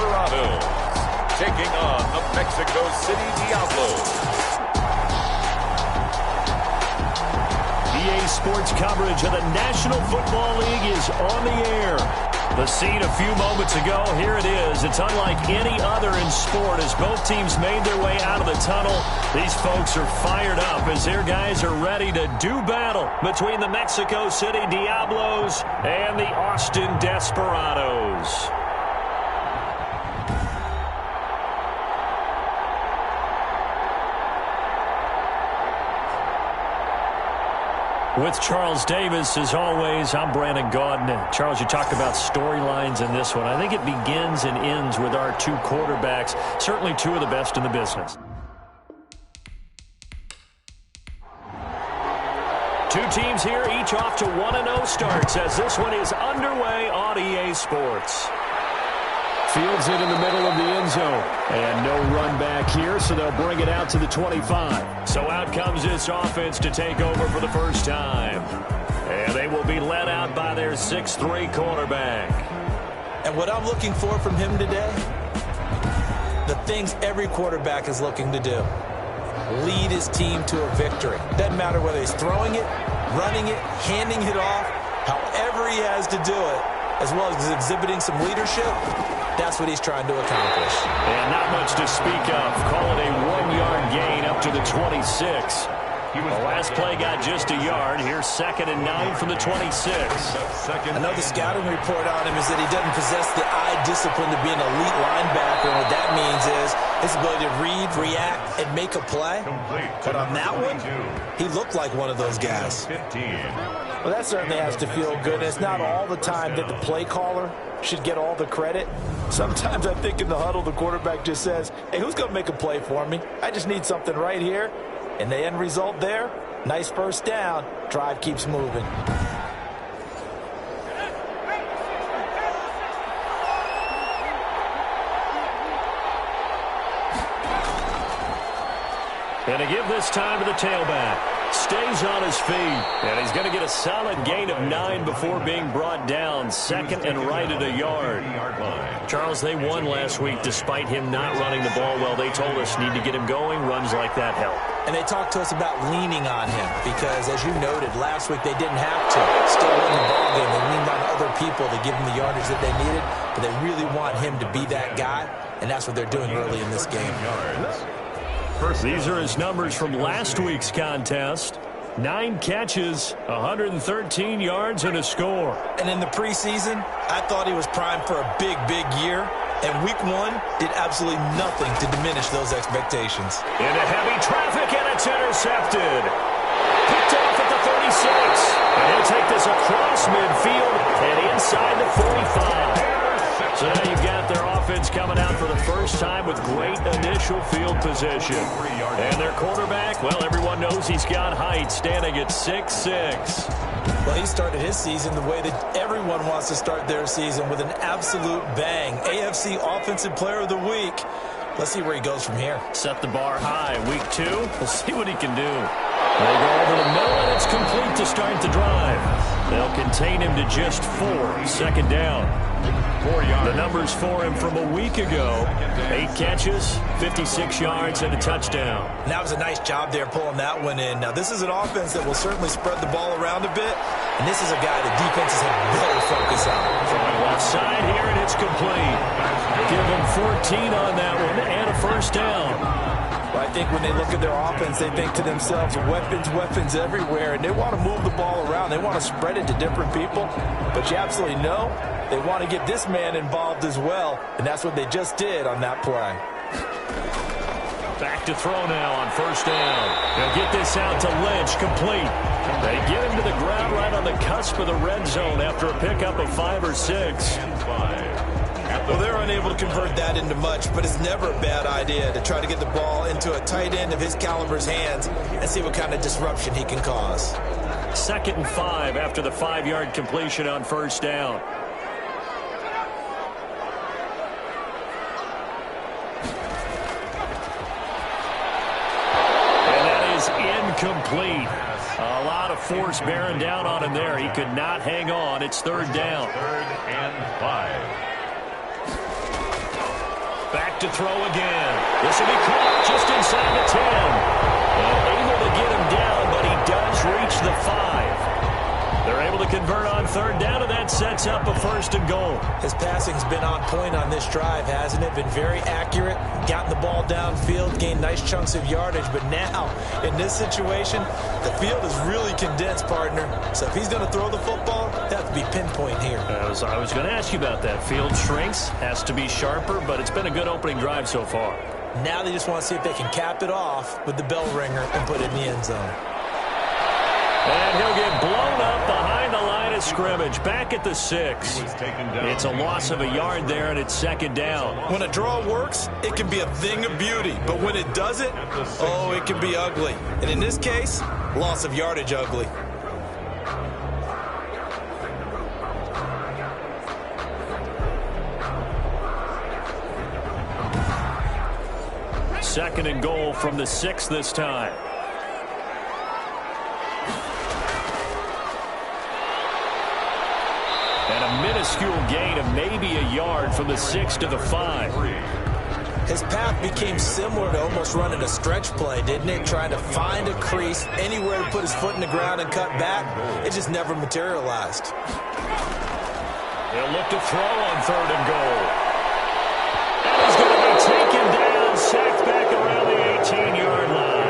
Desperados taking on the Mexico City Diablos. EA Sports coverage of the National Football League is on the air. The scene a few moments ago, here it is. It's unlike any other in sport as both teams made their way out of the tunnel. These folks are fired up as their guys are ready to do battle between the Mexico City Diablos and the Austin Desperados. With Charles Davis, as always, I'm Brandon Gaudin. Charles, you talked about storylines in this one. I think it begins and ends with our two quarterbacks, certainly two of the best in the business. Two teams here, each off to 1-0 starts as this one is underway on EA Sports. Fields it in the middle of the end zone. And no run back here, so they'll bring it out to the 25. So out comes this offense to take over for the first time. And they will be led out by their 6'3" quarterback. And what I'm looking for from him today, the things every quarterback is looking to do. Lead his team to a victory. Doesn't matter whether he's throwing it, running it, handing it off, however he has to do it, as well as exhibiting some leadership. That's what he's trying to accomplish. And not much to speak of. Call it a 1-yard gain up to the 26. The last play got just a yard. Here's 2nd and 9 from the 26. Another scouting report on him is that he doesn't possess the eye discipline to be an elite linebacker. And what that means is his ability to read, react, and make a play. But on that one, he looked like one of those guys. Well, that certainly has to feel good. And it's not all the time that the play caller should get all the credit. Sometimes I think in the huddle, the quarterback just says, hey, who's going to make a play for me? I just need something right here. And the end result there, nice first down. Drive keeps moving. And to give this time to the tailback. Stays on his feet. And he's going to get a solid gain of 9 before being brought down. 2nd and right at a yard. Charles, they won last week despite him not running the ball well. They told us need to get him going. Runs like that help. And they talked to us about leaning on him because, as you noted, last week they didn't have to. Still won the ball game. They leaned on other people to give them the yardage that they needed. But they really want him to be that guy, and that's what they're doing early in this game. These are his numbers from last week's contest. 9 catches, 113 yards, and a score. And in the preseason, I thought he was primed for a big, big year. And week 1 did absolutely nothing to diminish those expectations. Into heavy traffic, and it's intercepted. Picked off at the 36. And he'll take this across midfield and inside the 45. So now you've got their offense coming out for the first time with great initial field position. And their quarterback, well, everyone knows he's got height, standing at 6'6". Well, he started his season the way that everyone wants to start their season, with an absolute bang. AFC Offensive Player of the Week. Let's see where he goes from here. Set the bar high. Week 2, we'll see what he can do. They go over the middle, and it's complete to start the drive. They'll contain him to just 4. 2nd down. 4 yards. The numbers for him from a week ago. 8 catches, 56 yards, and a touchdown. And that was a nice job there pulling that one in. Now, this is an offense that will certainly spread the ball around a bit. And this is a guy that defenses have better focus on. Throwing left side here, and it's complete. Give him 14 on that one, and a first down. Well, I think when they look at their offense, they think to themselves, weapons, weapons everywhere. And they want to move the ball around. They want to spread it to different people. But you absolutely know they want to get this man involved as well. And that's what they just did on that play. Back to throw now on first down. They'll get this out to Lynch, complete. They get him to the ground right on the cusp of the red zone after a pickup of 5 or 6. Well, they're unable to convert that into much, but it's never a bad idea to try to get the ball into a tight end of his caliber's hands and see what kind of disruption he can cause. 2nd and 5 after the 5-yard completion on first down. And that is incomplete. A lot of force bearing down on him there. He could not hang on. It's 3rd down. 3rd and 5. Back to throw again. This will be caught just inside the 10. And able to get him down, but he does reach the 5. They're able to convert on third down, and that sets up a 1st and goal. His passing's been on point on this drive, hasn't it? Been very accurate, gotten the ball downfield, gained nice chunks of yardage. But now, in this situation, the field is really condensed, partner. So if he's going to throw the football, they have to be pinpoint here. I was going to ask you about that. Field shrinks, has to be sharper, but it's been a good opening drive so far. Now they just want to see if they can cap it off with the bell ringer and put it in the end zone. And he'll get blown up behind the line of scrimmage, back at the 6. It's a loss of a yard there, and it's 2nd down. When a draw works, it can be a thing of beauty. But when it doesn't, oh, it can be ugly. And in this case, loss of yardage ugly. Second and goal from the 6 this time. And a minuscule gain of maybe a yard from the 6 to the 5. His path became similar to almost running a stretch play, didn't it? Trying to find a crease, anywhere to put his foot in the ground and cut back. It just never materialized. They'll look to throw on 3rd and goal. And he's going to be taken down, sacked back around the 18-yard line.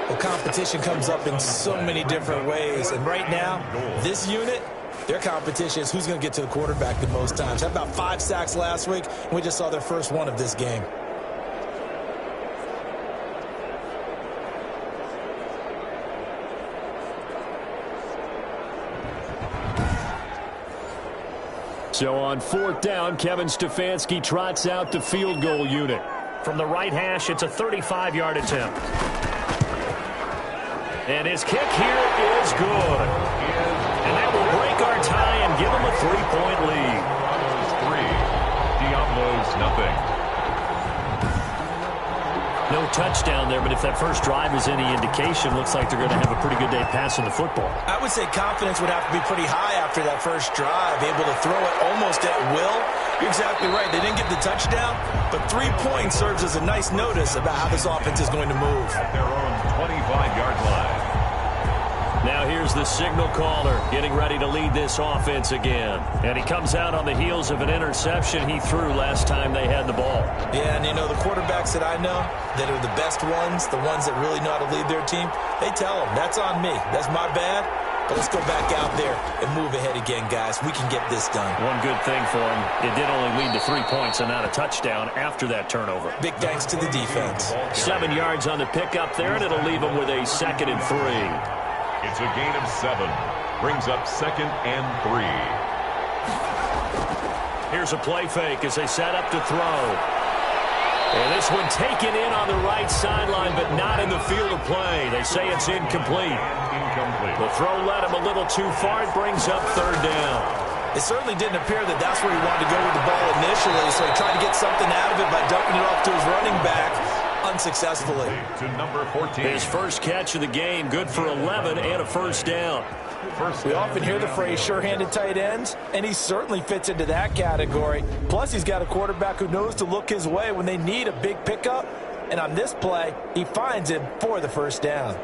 Well, competition comes up in so many different ways. And right now, this unit, their competition is who's going to get to the quarterback the most times. Had about 5 sacks last week, and we just saw their first one of this game. So on 4th down, Kevin Stefanski trots out the field goal unit. From the right hash, it's a 35-yard attempt. And his kick here is good. And that will break our tie and give him a 3-point lead. Diablos 3, Diablos 0. No touchdown there, but if that first drive is any indication, looks like they're going to have a pretty good day passing the football. I would say confidence would have to be pretty high after that first drive, able to throw it almost at will. You're exactly right. They didn't get the touchdown, but 3 points serves as a nice notice about how this offense is going to move. At their own 25-yard line. Now here's the signal caller getting ready to lead this offense again. And he comes out on the heels of an interception he threw last time they had the ball. Yeah, and you know, the quarterbacks that I know that are the best ones, the ones that really know how to lead their team, they tell them, that's on me. That's my bad. But let's go back out there and move ahead again, guys. We can get this done. One good thing for him, it did only lead to 3 points and not a touchdown after that turnover. Big thanks to the defense. 7 yards on the pickup there, and it'll leave him with a 2nd and 3. It's a gain of 7. Brings up 2nd and 3. Here's a play fake as they set up to throw. And this one taken in on the right sideline, but not in the field of play. They say it's incomplete. The throw led him a little too far. It brings up 3rd down. It certainly didn't appear that that's where he wanted to go with the ball initially, so he tried to get something out of it by dumping it off to his running back. Unsuccessfully. To number 14. His first catch of the game, good for 11 and a 1st down. We often hear the phrase sure-handed tight ends, and he certainly fits into that category. Plus, he's got a quarterback who knows to look his way when they need a big pickup. And on this play, he finds him for the 1st down.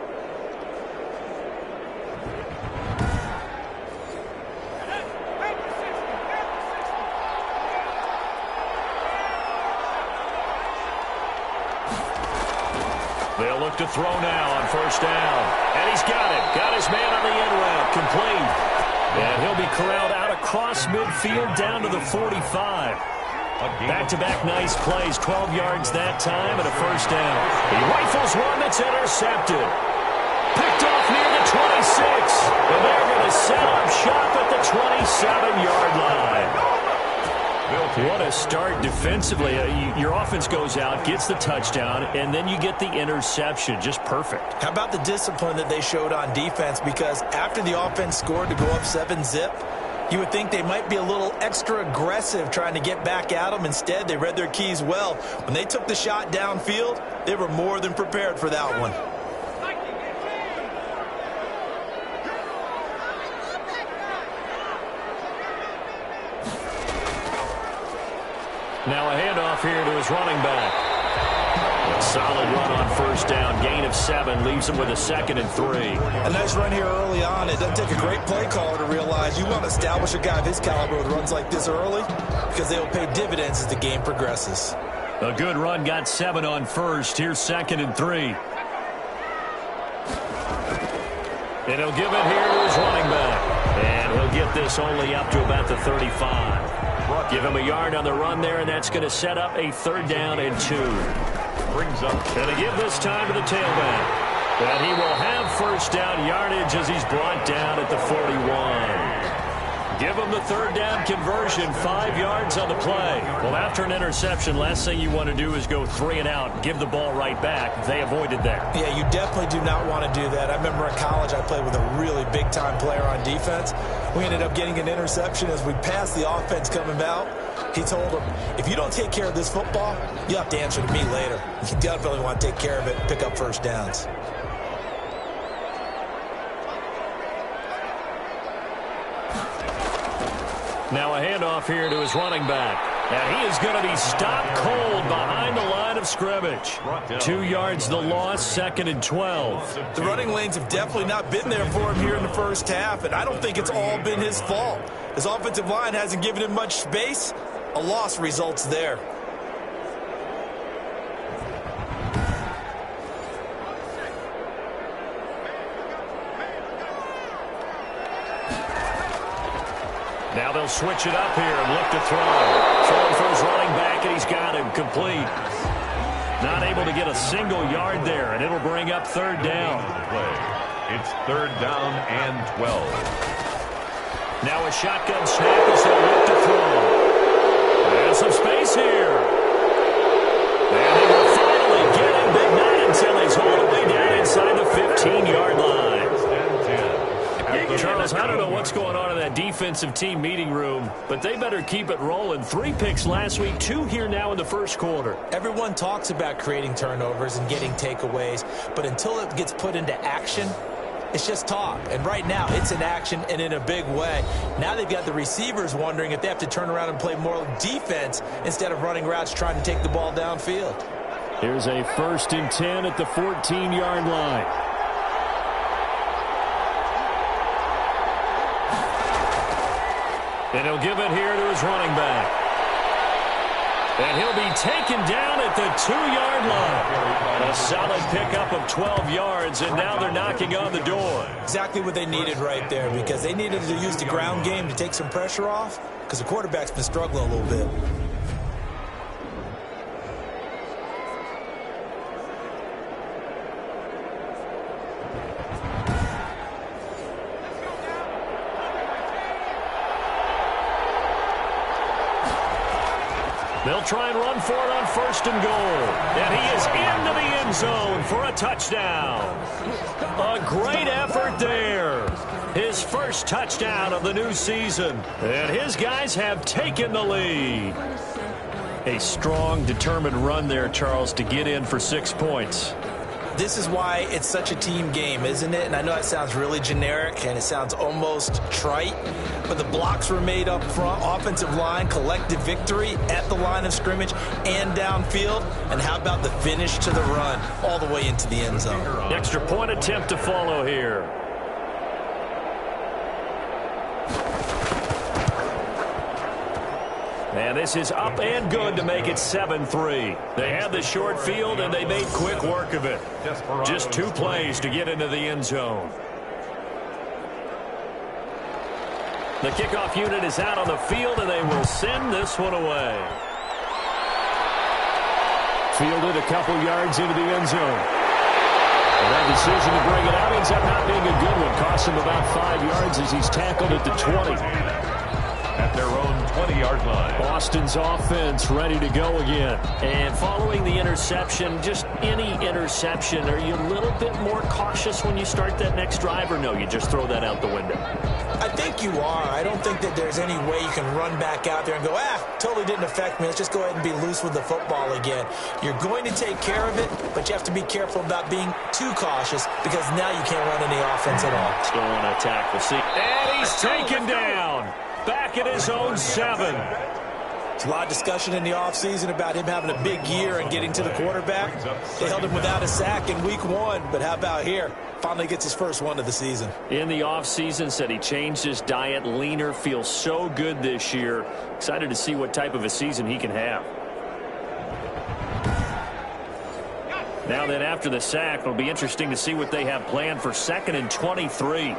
They'll look to throw now on 1st down. And he's got it. Got his man on the end route. Complete. And he'll be corralled out across midfield down to the 45. Back-to-back nice plays. 12 yards that time and a 1st down. He rifles one that's intercepted. Picked off near the 26. And they're going to set up shop at the 27-yard line. What a start defensively. Your offense goes out, gets the touchdown, and then you get the interception. Just perfect. How about the discipline that they showed on defense? Because after the offense scored to go up 7-zip, you would think they might be a little extra aggressive trying to get back at them. Instead, they read their keys well. When they took the shot downfield, they were more than prepared for that one. Now a handoff here to his running back. A solid run on first down. Gain of 7 leaves him with a 2nd and 3. A nice run here early on. It doesn't take a great play caller to realize you want to establish a guy of his caliber with runs like this early because they will pay dividends as the game progresses. A good run got 7 on first. Here's 2nd and 3. And he'll give it here to his running back. And he'll get this only up to about the 35. Give him a yard on the run there, and that's going to set up a 3rd down and 2. Brings up. And to give this time to the tailback. And he will have first down yardage as he's brought down at the 41. Give him the 3rd down conversion, 5 yards on the play. Well, after an interception, last thing you want to do is go 3 and out and give the ball right back. They avoided that. Yeah, you definitely do not want to do that. I remember in college I played with a really big-time player on defense. We ended up getting an interception as we passed the offense coming out. He told him, if you don't take care of this football, you have to answer to me later. You definitely want to take care of it and pick up first downs. Now a handoff here to his running back. And he is going to be stopped cold behind the line of scrimmage. 2 yards the loss, 2nd and 12. The running lanes have definitely not been there for him here in the first half, and I don't think it's all been his fault. His offensive line hasn't given him much space. A loss results there. Now they'll switch it up here and look to throw. Throwing for his running back, and he's got him complete. Not able to get a single yard there, and it'll bring up 3rd down. It's 3rd down and 12. Now a shotgun snap as they look to throw. There's some space here. And they will finally get him, but not until he's all the way down inside the 15-yard line. Charles, I don't know what's going on in that defensive team meeting room, but they better keep it rolling. 3 picks last week, 2 here now in the first quarter. Everyone talks about creating turnovers and getting takeaways, but until it gets put into action, it's just talk. And right now, it's in action and in a big way. Now they've got the receivers wondering if they have to turn around and play more defense instead of running routes trying to take the ball downfield. Here's a 1st and 10 at the 14-yard line. And he'll give it here to his running back. And he'll be taken down at the 2-yard line. A solid pickup of 12 yards, and now they're knocking on the door. Exactly what they needed right there, because they needed to use the ground game to take some pressure off, because the quarterback's been struggling a little bit. They'll try and run for it on 1st and goal. And he is into the end zone for a touchdown. A great effort there. His first touchdown of the new season. And his guys have taken the lead. A strong, determined run there, Charles, to get in for 6 points. This is why it's such a team game, isn't it? And I know it sounds really generic and it sounds almost trite, but the blocks were made up front, offensive line, collective victory at the line of scrimmage and downfield. And how about the finish to the run all the way into the end zone? Extra point attempt to follow here. And this is up and good to make it 7-3. They had the short field, and they made quick work of it. Just 2 plays to get into the end zone. The kickoff unit is out on the field, and they will send this one away. Fielded a couple yards into the end zone. And that decision to bring it out ends up not being a good one. Cost him about 5 yards as he's tackled at the 20. At their own 20-yard line. Boston's offense ready to go again. And following the interception, just any interception, are you a little bit more cautious when you start that next drive, or no, you just throw that out the window? I think you are. I don't think that there's any way you can run back out there and go, totally didn't affect me. Let's just go ahead and be loose with the football again. You're going to take care of it, but you have to be careful about being too cautious because now you can't run any offense at all. Let's go on attack. We'll see. And he's taken down. Back at his own 7. A lot of discussion in the offseason about him having a big year and getting to the quarterback. They held him without a sack in week 1, but how about here? Finally gets his first one of the season. In the offseason, said he changed his diet, leaner, feels so good this year. Excited to see what type of a season he can have. Now then, after the sack, it'll be interesting to see what they have planned for 2nd and 23.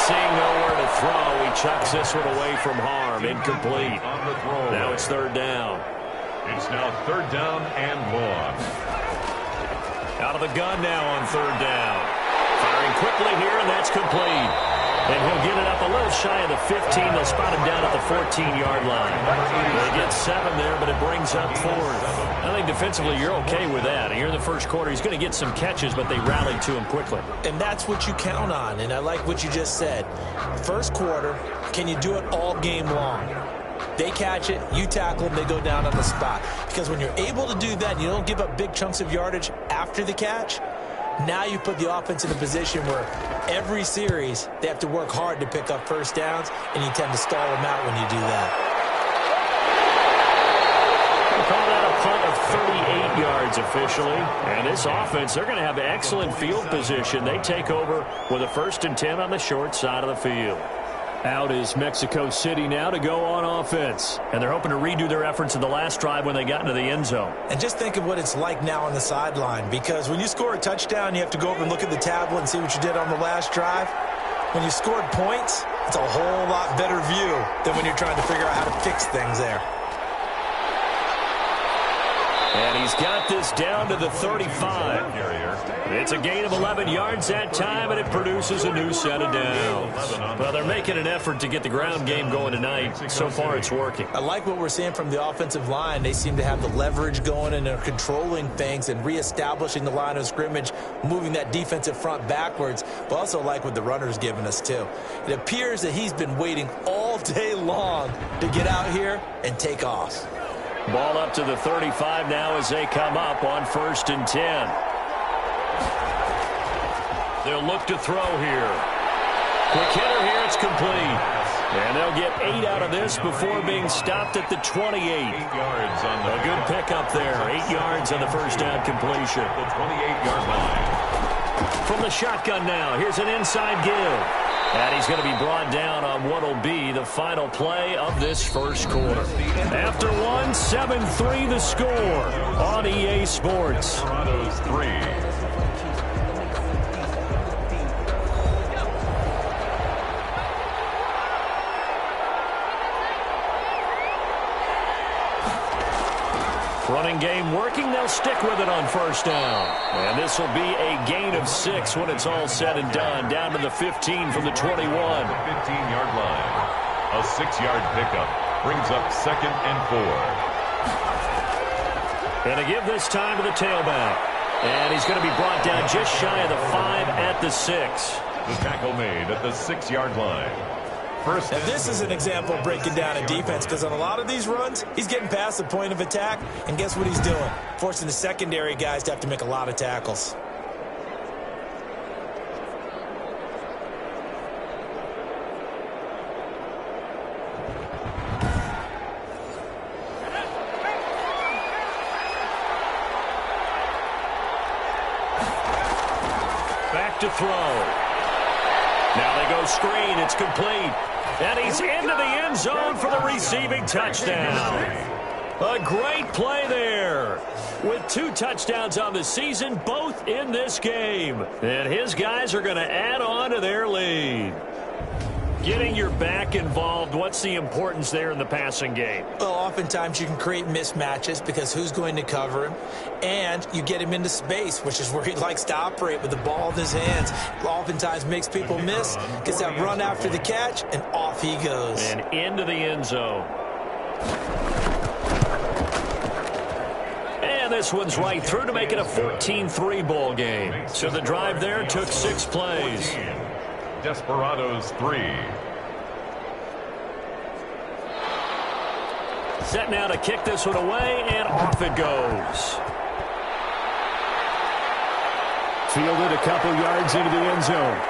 Seeing nowhere to throw, he chucks this one away from harm. Incomplete. Now it's 3rd down. It's now 3rd down and long. Out of the gun now on 3rd down. Firing quickly here, and that's complete. And he'll get it up a little shy of the 15. They'll spot him down at the 14-yard line. They get 7 there, but it brings up 4th. I think defensively you're okay with that. Here in the first quarter, he's going to get some catches, but they rallied to him quickly. And that's what you count on, and I like what you just said. First quarter, can you do it all game long? They catch it, you tackle them, they go down on the spot. Because when you're able to do that and you don't give up big chunks of yardage after the catch, now you put the offense in a position where every series they have to work hard to pick up first downs, and you tend to stall them out when you do that. We'll call that a punt of 38 yards officially. And this offense, they're going to have excellent field position. They take over with a 1st and 10 on the short side of the field. Out is Mexico City now to go on offense. And they're hoping to redo their efforts in the last drive when they got into the end zone. And just think of what it's like now on the sideline, because when you score a touchdown, you have to go over and look at the tablet and see what you did on the last drive. When you scored points, it's a whole lot better view than when you're trying to figure out how to fix things there. And he's got this down to the 35. It's a gain of 11 yards that time, and it produces a new set of downs. Well, they're making an effort to get the ground game going tonight. So far, it's working. I like what we're seeing from the offensive line. They seem to have the leverage going, and they're controlling things and reestablishing the line of scrimmage, moving that defensive front backwards. But also like what the runner's giving us, too. It appears that he's been waiting all day long to get out here and take off. Ball up to the 35 now as they come up on 1st and 10. They'll look to throw here. Quick hitter here, it's complete. And they'll get 8 out of this before being stopped at the 28. 8 yards on the a good pickup there. 8 yards on the first down completion. The 28-yard line. From the shotgun now, here's an inside give. And he's going to be brought down on what will be the final play of this first quarter. After 7-3 the score on EA Sports. Desperados 3. Running game working. They'll stick with it on 1st down. And this will be a gain of 6 when it's all said and done. Down to the 15 from the 21. The 15-yard line. A 6-yard pickup brings up 2nd and 4. And to give this time to the tailback. And he's going to be brought down just shy of the 5 at the 6. The tackle made at the 6-yard line. Now, this is an example of breaking down a defense, because on a lot of these runs, he's getting past the point of attack, and guess what he's doing? Forcing the secondary guys to have to make a lot of tackles. Back to throw. Now they go screen. It's complete. And he's into the end zone for the receiving touchdown. A great play there. With 2 touchdowns on the season, both in this game. And his guys are going to add on to their lead. Getting your back involved, what's the importance there in the passing game? Well, oftentimes you can create mismatches because who's going to cover him? And you get him into space, which is where he likes to operate with the ball in his hands. Oftentimes makes people miss, gets that run after the catch, and off he goes. And into the end zone. And this one's right through to make it a 14-3 ball game. So the drive there took 6 plays. Desperados 3. Set now to kick this one away, and off it goes. Fielded a couple yards into the end zone.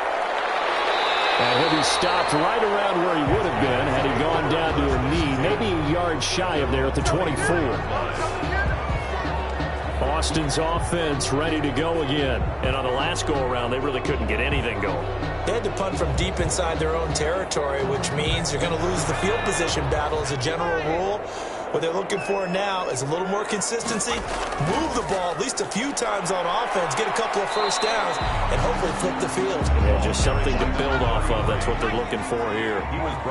And he'll be stopped right around where he would have been had he gone down to a knee, maybe a yard shy of there at the 24. Austin's offense ready to go again. And on the last go-around, they really couldn't get anything going. They had to punt from deep inside their own territory, which means you're going to lose the field position battle as a general rule. What they're looking for now is a little more consistency, move the ball at least a few times on offense, get a couple of first downs, and hopefully flip the field. Yeah, just something to build off of. That's what they're looking for here.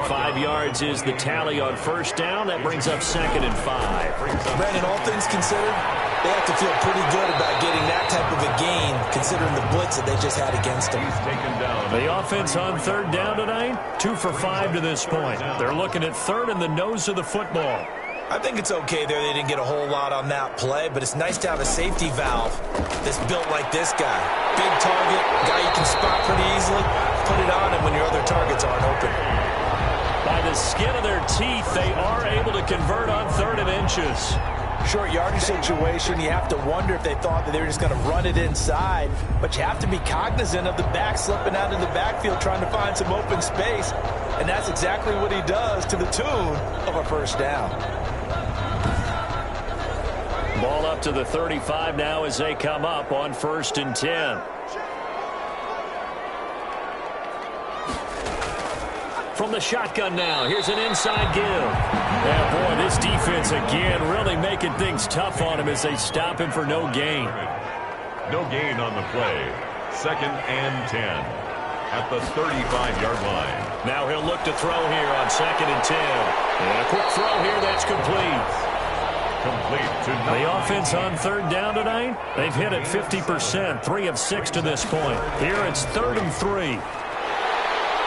5 yards is the tally on first down. That brings up 2nd and 5. Brandon, all things considered, they have to feel pretty good about getting that type of a gain, considering the blitz that they just had against them. The offense on 3rd down tonight, 2 for 5 to this point. They're looking at 3rd in the nose of the football. I think it's okay there. They didn't get a whole lot on that play, but it's nice to have a safety valve that's built like this guy. Big target, guy you can spot pretty easily. Put it on him when your other targets aren't open. By the skin of their teeth, they are able to convert on 3rd and inches. Short yardage situation, you have to wonder if they thought that they were just going to run it inside, but you have to be cognizant of the back slipping out in the backfield trying to find some open space, and that's exactly what he does to the tune of a first down. Ball up to the 35 now as they come up on 1st and 10. From the shotgun now, here's an inside give. Yeah, boy, this defense again really making things tough on him as they stop him for no gain. No gain on the play. 2nd and 10 at the 35-yard line. Now he'll look to throw here on 2nd and 10. And a quick throw here that's complete. Complete to the offense on 3rd down tonight, they've hit it 50%, 3 of 6 to this point. Here it's 3rd and 3.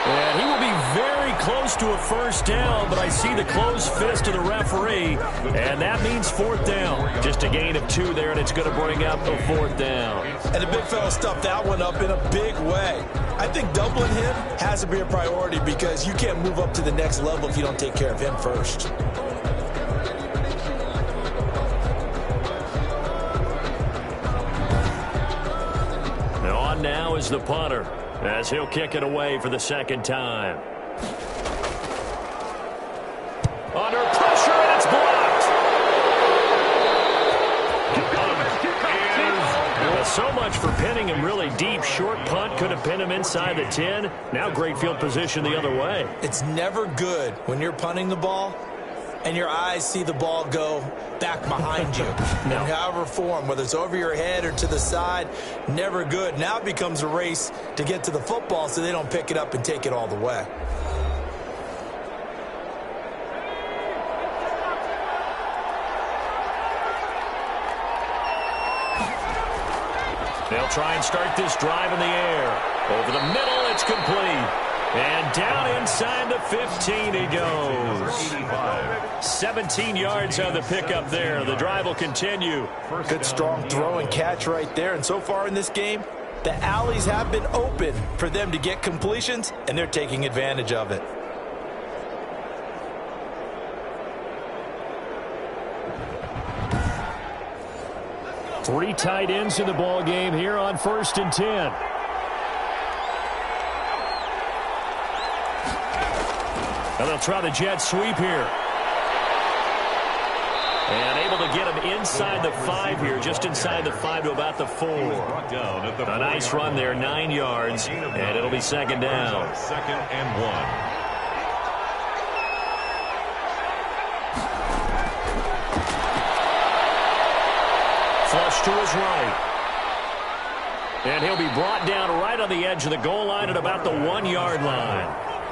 And he will be very close to a first down, but I see the closed fist of the referee, and that means 4th down. Just a gain of 2 there, and it's going to bring up a 4th down. And the big fella stuffed that one up in a big way. I think doubling him has to be a priority because you can't move up to the next level if you don't take care of him first. Now is the punter as he'll kick it away for the 2nd time. Under pressure, and it's blocked. Well, so much for pinning him really deep. Short punt could have pinned him inside the 10. Now great field position the other way. It's never good when you're punting the ball and your eyes see the ball go back behind you. No. In however form, whether it's over your head or to the side, never good. Now it becomes a race to get to the football so they don't pick it up and take it all the way. They'll try and start this drive in the air. Over the middle, it's complete. And down inside the 15 he goes. 17 yards on the pickup there. The drive will continue. Good strong throw and catch right there. And so far in this game, the alleys have been open for them to get completions, and they're taking advantage of it. Three tight ends in the ball game here on 1st and 10. And they'll try the jet sweep here. And able to get him inside the 5 here, just inside the 5 to about the 4. A nice run there, 9 yards, and it'll be 2nd down. 2nd and 1. Flush to his right. And he'll be brought down right on the edge of the goal line at about the 1-yard line.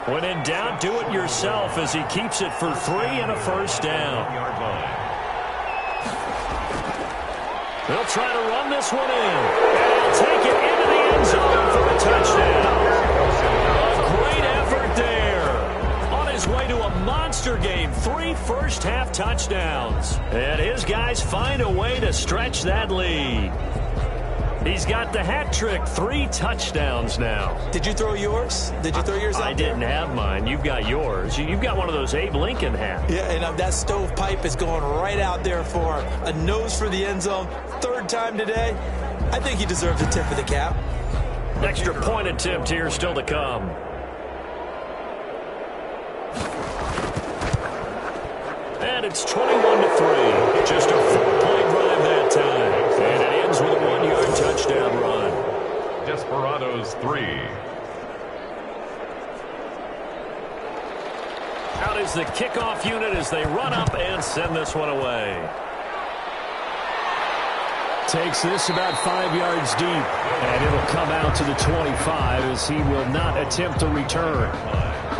When in doubt, do it yourself as he keeps it for 3 and a first down. They'll try to run this one in. And he'll take it into the end zone for a touchdown. A great effort there. On his way to a monster game. 3 first-half touchdowns. And his guys find a way to stretch that lead. He's got the hat trick, 3 touchdowns now. Did you throw yours? Did you throw yours out I didn't have mine. You've got yours. You've got one of those Abe Lincoln hats. Yeah, and that stovepipe is going right out there for a nose for the end zone. 3rd time today. I think he deserves a tip of the cap. Extra point attempt here still to come. and it's 21-3. Just a 4-play drive that time. And it ends with a 1-yard touchdown run. Desperados 3. Out is the kickoff unit as they run up and send this one away. Takes this about 5 yards deep, and it'll come out to the 25 as he will not attempt to return.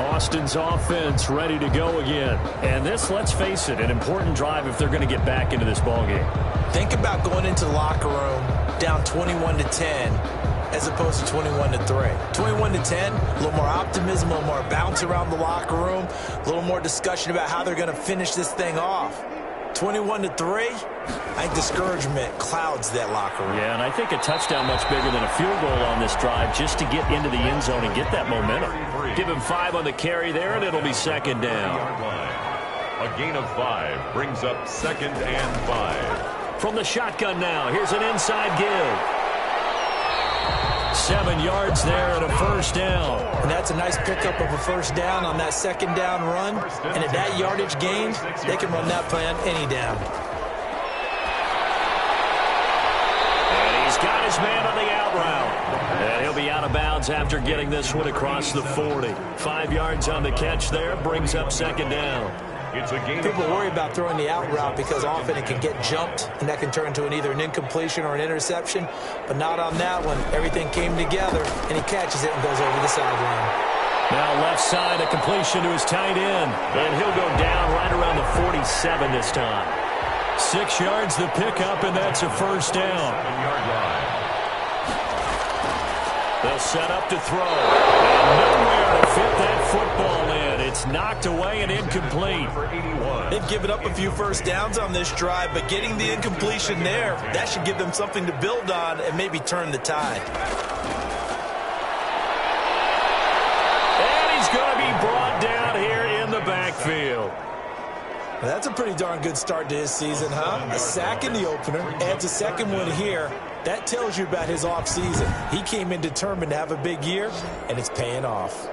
Austin's offense ready to go again. And this, let's face it, an important drive if they're going to get back into this ballgame. Think about going into the locker room down 21-10 as opposed to 21-3. 21-10, a little more optimism, a little more bounce around the locker room, a little more discussion about how they're going to finish this thing off. 21-3, I think discouragement clouds that locker room. Yeah, and I think a touchdown much bigger than a field goal on this drive just to get into the end zone and get that momentum. Give him 5 on the carry there, and it'll be second down. A gain of 5 brings up 2nd and 5. From the shotgun now, here's an inside give. 7 yards there and a first down. And that's a nice pickup of a first down on that second down run. And at that yardage gain, they can run that play on any down. And he's got his man on the out route. And he'll be out of bounds after getting this one across the 40. 5 yards on the catch there, brings up second down. People worry about throwing the out route because often it can get jumped, and that can turn into either an incompletion or an interception. But not on that one. Everything came together, and he catches it and goes over the sideline. Now left side, a completion to his tight end. And he'll go down right around the 47 this time. 6 yards the pickup, and that's a first down. They'll set up to throw. And nowhere to fit that football in. It's knocked away and incomplete. They've given up a few first downs on this drive, but getting the incompletion there, that should give them something to build on and maybe turn the tide. And he's going to be brought down here in the backfield. That's a pretty darn good start to his season, huh? A sack in the opener, adds a second one here. That tells you about his offseason. He came in determined to have a big year, and it's paying off.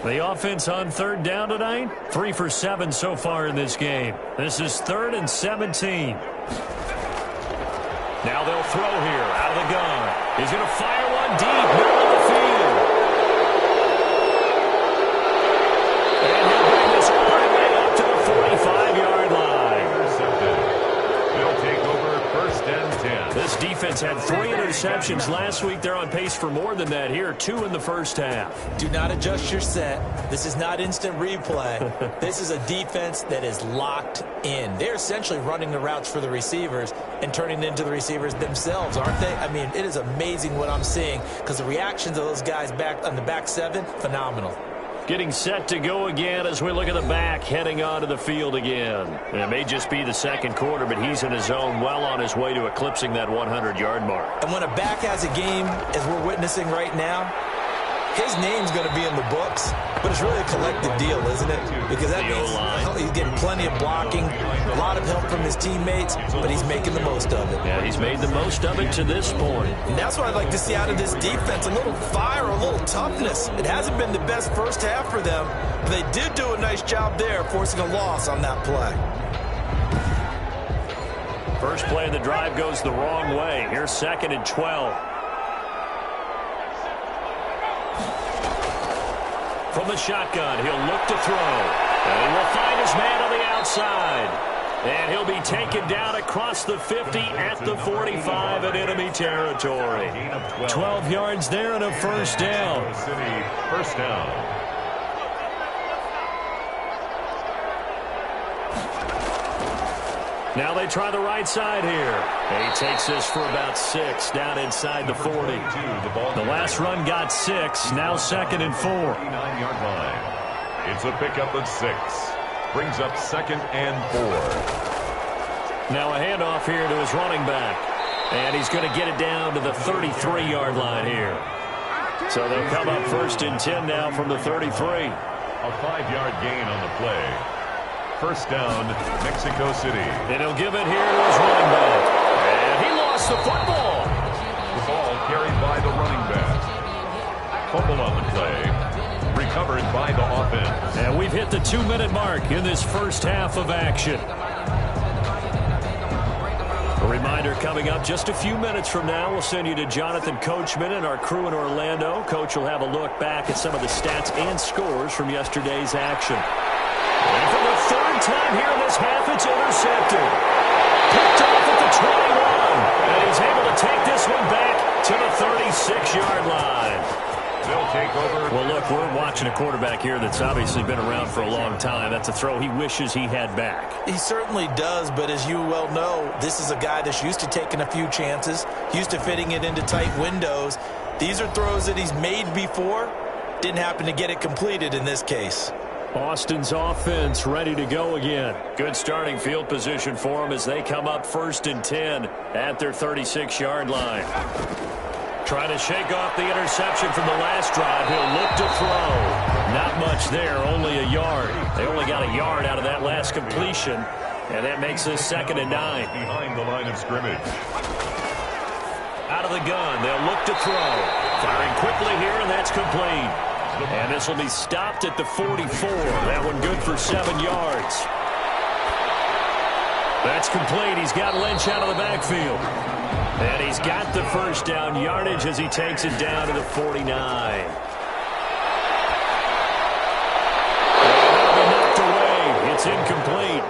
The offense on third down tonight, 3 for 7 so far in this game. This is 3rd and 17. Now they'll throw here out of the gun. He's going to fire one deep, middle of the field. And he'll bring this all the way up to the 45-yard line. Intercepted. They'll take over 1st and 10. This defense had 3 interceptions last week. They're on pace for more than that here, 2 in the first half. Do not adjust your set. This is not instant replay. This is a defense that is locked in. They're essentially running the routes for the receivers and turning it into the receivers themselves, aren't they? I mean, it is amazing what I'm seeing because the reactions of those guys back on the back 7, phenomenal. Getting set to go again as we look at the back heading onto the field again. It may just be the second quarter, but he's in his zone well on his way to eclipsing that 100-yard mark. And when a back has a game, as we're witnessing right now, his name's going to be in the books, but it's really a collective deal, isn't it? Because that means he's getting plenty of blocking, a lot of help from his teammates, but he's making the most of it. Yeah, he's made the most of it to this point. And that's what I'd like to see out of this defense, a little fire, a little toughness. It hasn't been the best first half for them, but they did do a nice job there, forcing a loss on that play. First play of the drive goes the wrong way. Here's 2nd and 12. From the shotgun, he'll look to throw. And he will find his man on the outside. And he'll be taken down across the 50 at the 45 in enemy territory. 12 yards there and a first down. First down. Now they try the right side here. He takes this for about 6 down inside the 40. The last run got 6. Now 2nd and 4. 49-yard line. It's a pickup of 6. Brings up 2nd and 4. Now a handoff here to his running back. And he's going to get it down to the 33-yard line here. So they'll come up 1st and 10 now from the 33. A 5-yard gain on the play. First down, Mexico City. And he'll give it here to his running back. And he lost the football. The ball carried by the 2-minute mark in this first half of action. A reminder coming up just a few minutes from now. We'll send you to Jonathan Coachman and our crew in Orlando. Coach will have a look back at some of the stats and scores from yesterday's action. And for the third time here in this half, it's intercepted. Picked off at the 21. And he's able to take this one back to the 36-yard line. They'll take over. Well, look, we're watching a quarterback here that's obviously been around for a long time. That's a throw he wishes he had back. He certainly does, but as you well know, this is a guy that's used to taking a few chances, used to fitting it into tight windows. These are throws that he's made before. Didn't happen to get it completed in this case. Austin's offense ready to go again. Good starting field position for them as they come up 1st and 10 at their 36-yard line. Trying to shake off the interception from the last drive. He'll look to throw. Not much there, only a yard. They only got a yard out of that last completion, and that makes this 2nd and 9. Behind the line of scrimmage. Out of the gun, they'll look to throw. Firing quickly here, and that's complete. And this will be stopped at the 44. That one good for 7 yards. That's complete. He's got Lynch out of the backfield. And he's got the first down yardage as he takes it down to the 49. Knocked away. It's incomplete.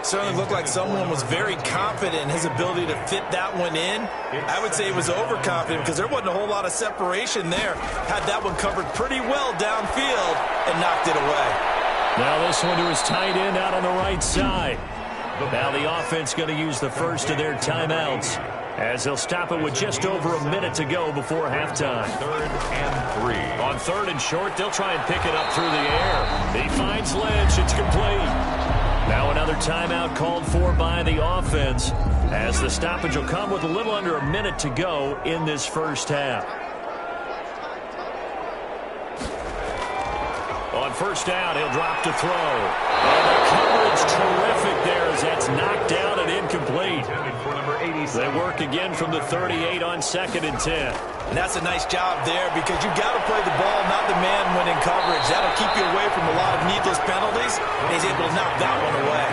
Certainly looked like someone was very confident in his ability to fit that one in. I would say he was overconfident because there wasn't a whole lot of separation there. Had that one covered pretty well downfield and knocked it away. Now this one to his tight end out on the right side. Now the offense going to use the first of their timeouts as they'll stop it with just over a minute to go before halftime. 3rd and 3. On 3rd and short, they'll try and pick it up through the air. He finds Lynch. It's complete. Now another timeout called for by the offense as the stoppage will come with a little under a minute to go in this first half. On 1st down, he'll drop to throw. And the coverage terrific there as that's knocked down and incomplete. They work again from the 38 on 2nd and 10. And that's a nice job there because you got to play the ball, not the man when in coverage. That'll keep you away from a lot of needless penalties. And he's able to knock that one away.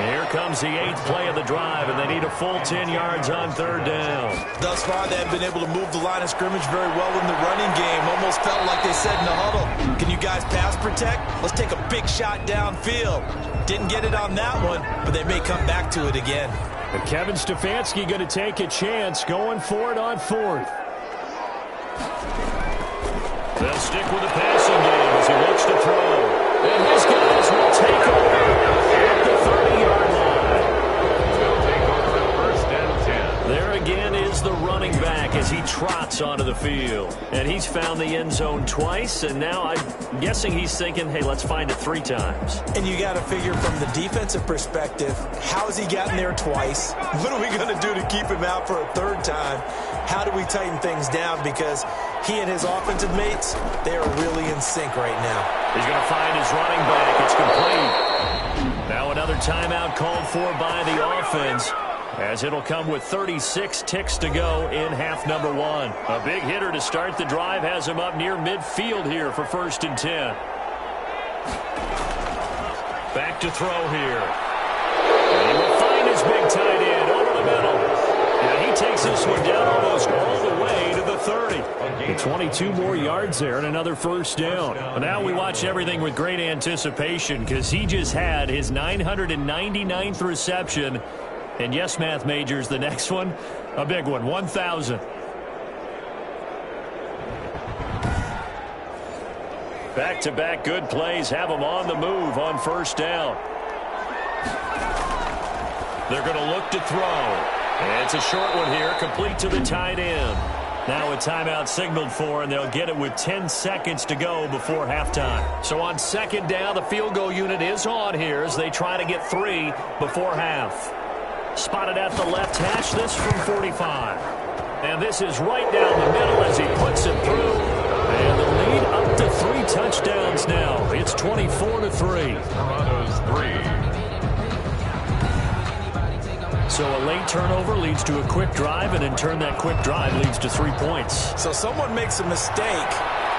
Here comes the 8th play of the drive, and they need a full 10 yards on 3rd down. Thus far, they have been able to move the line of scrimmage very well in the running game. Almost felt like they said in the huddle, can you guys pass protect? Let's take a big shot downfield. Didn't get it on that one, but they may come back to it again. And Kevin Stefanski going to take a chance going for it on 4th. They'll stick with the passing game as he looks to throw. And his guys will take over at the 30-yard line. They'll take over at 1st and 10. There again is the running back as he trots onto the field. And he's found the end zone twice, and now I'm guessing he's thinking, hey, let's find it 3 times. And you got to figure from the defensive perspective, how has he gotten there twice? What are we going to do to keep him out for a 3rd time? How do we tighten things down? Because he and his offensive mates, they are really in sync right now. He's going to find his running back. It's complete. Now another timeout called for by the offense as it'll come with 36 ticks to go in half number 1. A big hitter to start the drive has him up near midfield here for 1st and 10. Back to throw here. And he will find his big tight end over the middle. And he takes this one down almost all the way to the 30. And 22 more yards there and another 1st down. Well, now we watch everything with great anticipation because he just had his 999th reception. And yes, math majors, the next one, a big one, 1,000. Back-to-back good plays have them on the move on 1st down. They're going to look to throw. And it's a short one here, complete to the tight end. Now a timeout signaled for, and they'll get it with 10 seconds to go before halftime. So on 2nd down, the field goal unit is on here as they try to get 3 before half. Spotted at the left hash, this from 45. And this is right down the middle as he puts it through. And the lead up to 3 touchdowns now. It's 24-3. Toronto's 3. So a late turnover leads to a quick drive, and in turn that quick drive leads to 3 points. So someone makes a mistake,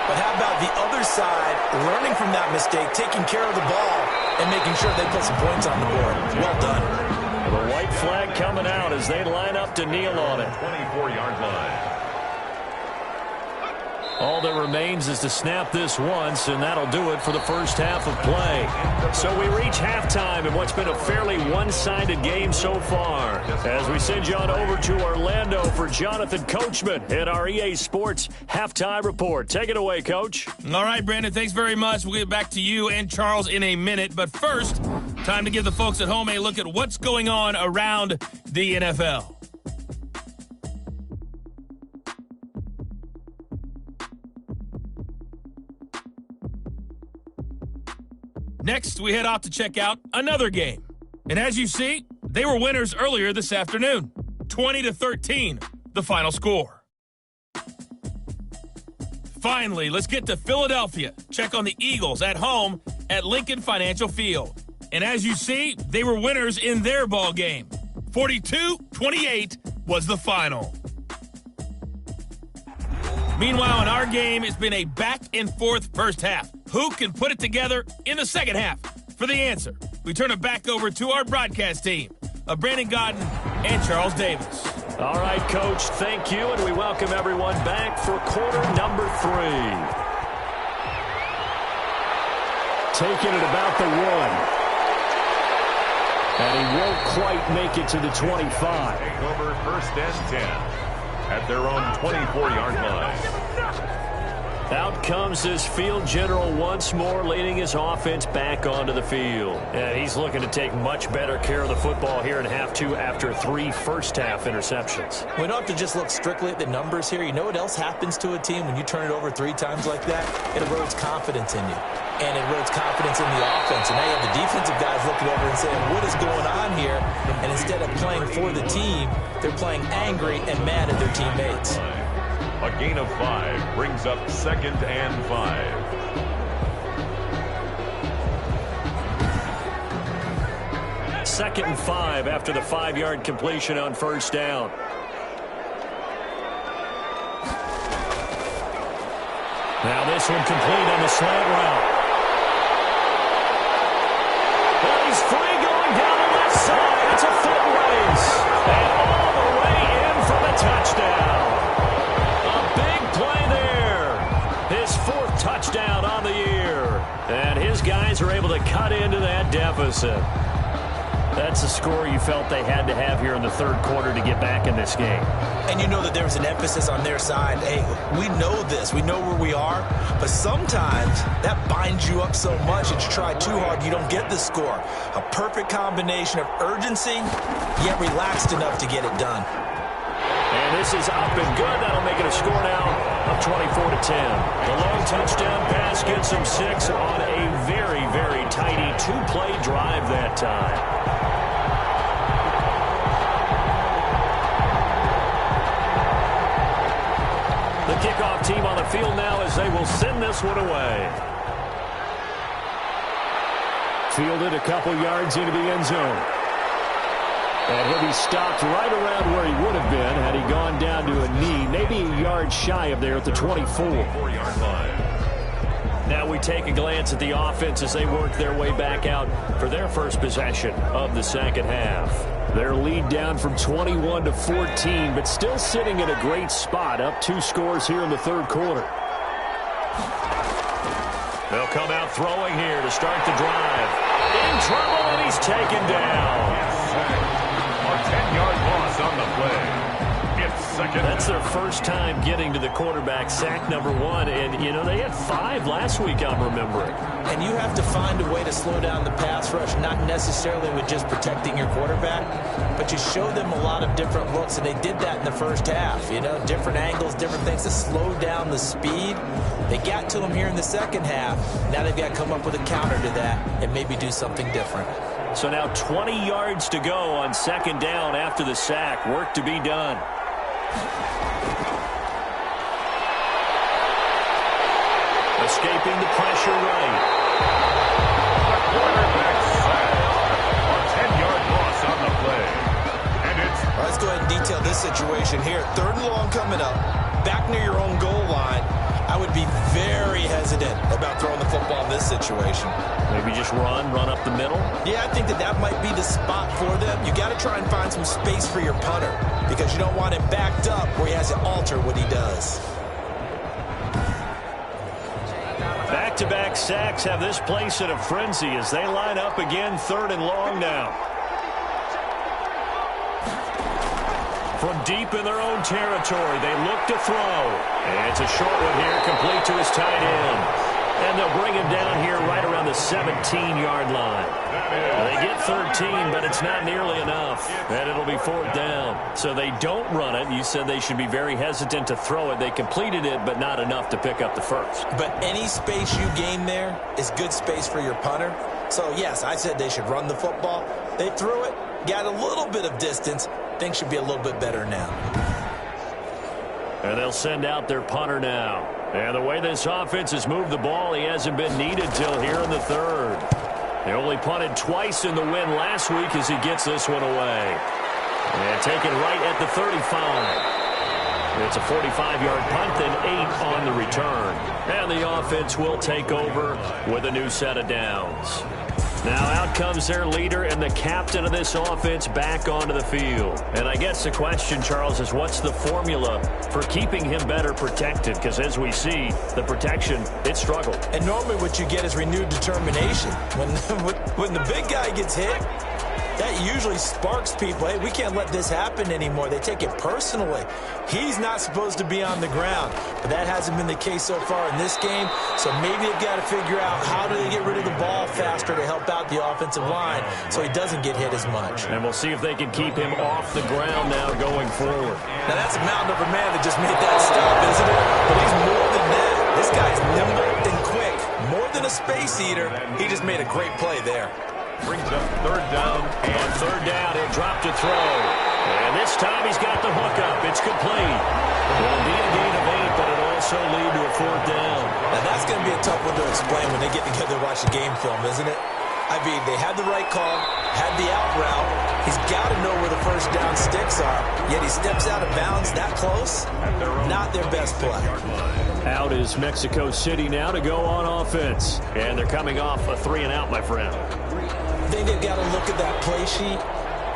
But how about the other side, learning from that mistake, taking care of the ball, and making sure they put some points on the board? Well done. The white flag coming out as they line up to kneel on it. 24-yard line. All that remains is to snap this once, and that'll do it for the first half of play. So we reach halftime in what's been a fairly one-sided game so far. As we send you on over to Orlando for Jonathan Coachman in our EA Sports Halftime Report. Take it away, Coach. All right, Brandon, thanks very much. We'll get back to you and Charles in a minute. But first, time to give the folks at home a look at what's going on around the NFL. Next, we head off to check out another game. And as you see, they were winners earlier this afternoon. 20-13, the final score. Finally, let's get to Philadelphia. Check on the Eagles at home at Lincoln Financial Field. And as you see, they were winners in their ball game. 42-28 was the final. Meanwhile, in our game, it's been a back-and-forth first half. Who can put it together in the second half? For the answer, we turn it back over to our broadcast team of Brandon Godden and Charles Davis. All right, Coach, thank you, and we welcome everyone back for quarter number 3. Taking it about the 1. And he won't quite make it to the 25. Take over first and 10 at their own 24-yard line. Out comes this field general once more, leading his offense back onto the field. And he's looking to take much better care of the football here in half 2 after 3 first-half interceptions. We don't have to just look strictly at the numbers here. You know what else happens to a team when you turn it over 3 times like that? It erodes confidence in you. And it erodes confidence in the offense. And now you have the defensive guys looking over and saying, what is going on here? And instead of playing for the team, they're playing angry and mad at their teammates. A gain of 5 brings up second and 5. Second and 5 after the 5-yard completion on first down. Now this one complete on the slant route. Well, he's free going down the left side. It's a foot race. And all the way in for the touchdown. His 4th touchdown on the year. And his guys are able to cut into that deficit. That's the score you felt they had to have here in the third quarter to get back in this game. And you know that there was an emphasis on their side. Hey, we know this. We know where we are. But sometimes that binds you up so much that you try too hard, you don't get the score. A perfect combination of urgency, yet relaxed enough to get it done. And this is up and good. That'll make it a score now of 24-10. The long touchdown pass gets him 6 on a very, very tidy 2-play drive that time. The kickoff team on the field now as they will send this one away. Fielded a couple yards into the end zone. And he'll be stopped right around where he would have been had he gone down to a knee, maybe a yard shy of there at the 24. Now we take a glance at the offense as they work their way back out for their first possession of the second half. Their lead down from 21 to 14, but still sitting in a great spot, up 2 scores here in the third quarter. They'll come out throwing here to start the drive. In trouble, and he's taken down. A 10-yard loss on the play. It's second. That's their first time getting to the quarterback, sack number 1. And, you know, they had 5 last week, I'm remembering. And you have to find a way to slow down the pass rush, not necessarily with just protecting your quarterback, but you show them a lot of different looks, and they did that in the first half. You know, different angles, different things to slow down the speed. They got to him here in the second half. Now they've got to come up with a counter to that and maybe do something different. So now 20 yards to go on second down after the sack. Work to be done. Escaping the pressure right. The quarterback sack. A 10-yard loss on the play. And it's... All right, let's go ahead and detail this situation here. 3rd and long coming up. Back near your own goal line. I would be very hesitant about throwing the football in this situation. Maybe just run up the middle? Yeah, I think that might be the spot for them. You got to try and find some space for your punter because you don't want him backed up where he has to alter what he does. Back-to-back sacks have this place in a frenzy as they line up again, 3rd and long now. From deep in their own territory, they look to throw. And it's a short one here, complete to his tight end. And they'll bring him down here right around the 17-yard line. They get 13, but it's not nearly enough. And it'll be 4th down. So they don't run it. You said they should be very hesitant to throw it. They completed it, but not enough to pick up the first. But any space you gain there is good space for your punter. So, yes, I said they should run the football. They threw it, got a little bit of distance. Things should be a little bit better now. And they'll send out their punter now. And the way this offense has moved the ball, he hasn't been needed till here in the 3rd. They only punted twice in the win last week as he gets this one away. And taken right at the 35. It's a 45-yard punt, then 8 on the return. And the offense will take over with a new set of downs. Now out comes their leader and the captain of this offense back onto the field. And I guess the question, Charles, is what's the formula for keeping him better protected? Because as we see, the protection, it struggled. And normally what you get is renewed determination. When the big guy gets hit, that usually sparks people. Hey, we can't let this happen anymore. They take it personally. He's not supposed to be on the ground. But that hasn't been the case so far in this game. So maybe they've got to figure out how do they get rid of the ball faster to help out the offensive line so he doesn't get hit as much. And we'll see if they can keep him off the ground now going forward. Now that's a mountain of a man that just made that stop, isn't it? But he's more than that. This guy's nimble and quick. More than a space eater. He just made a great play there. Brings up 3rd down. And 3rd down, he'll drop to throw. And this time he's got the hook up. It's complete. It'll be a gain of 8, but it'll also lead to a 4th down. Now that's going to be a tough one to explain when they get together to watch the game film, isn't it? I mean, they had the right call, had the out route. He's got to know where the 1st down sticks are. Yet he steps out of bounds that close. Not their best play. Out is Mexico City now to go on offense. And they're coming off a 3-and-out, my friend. I think they've got to look at that play sheet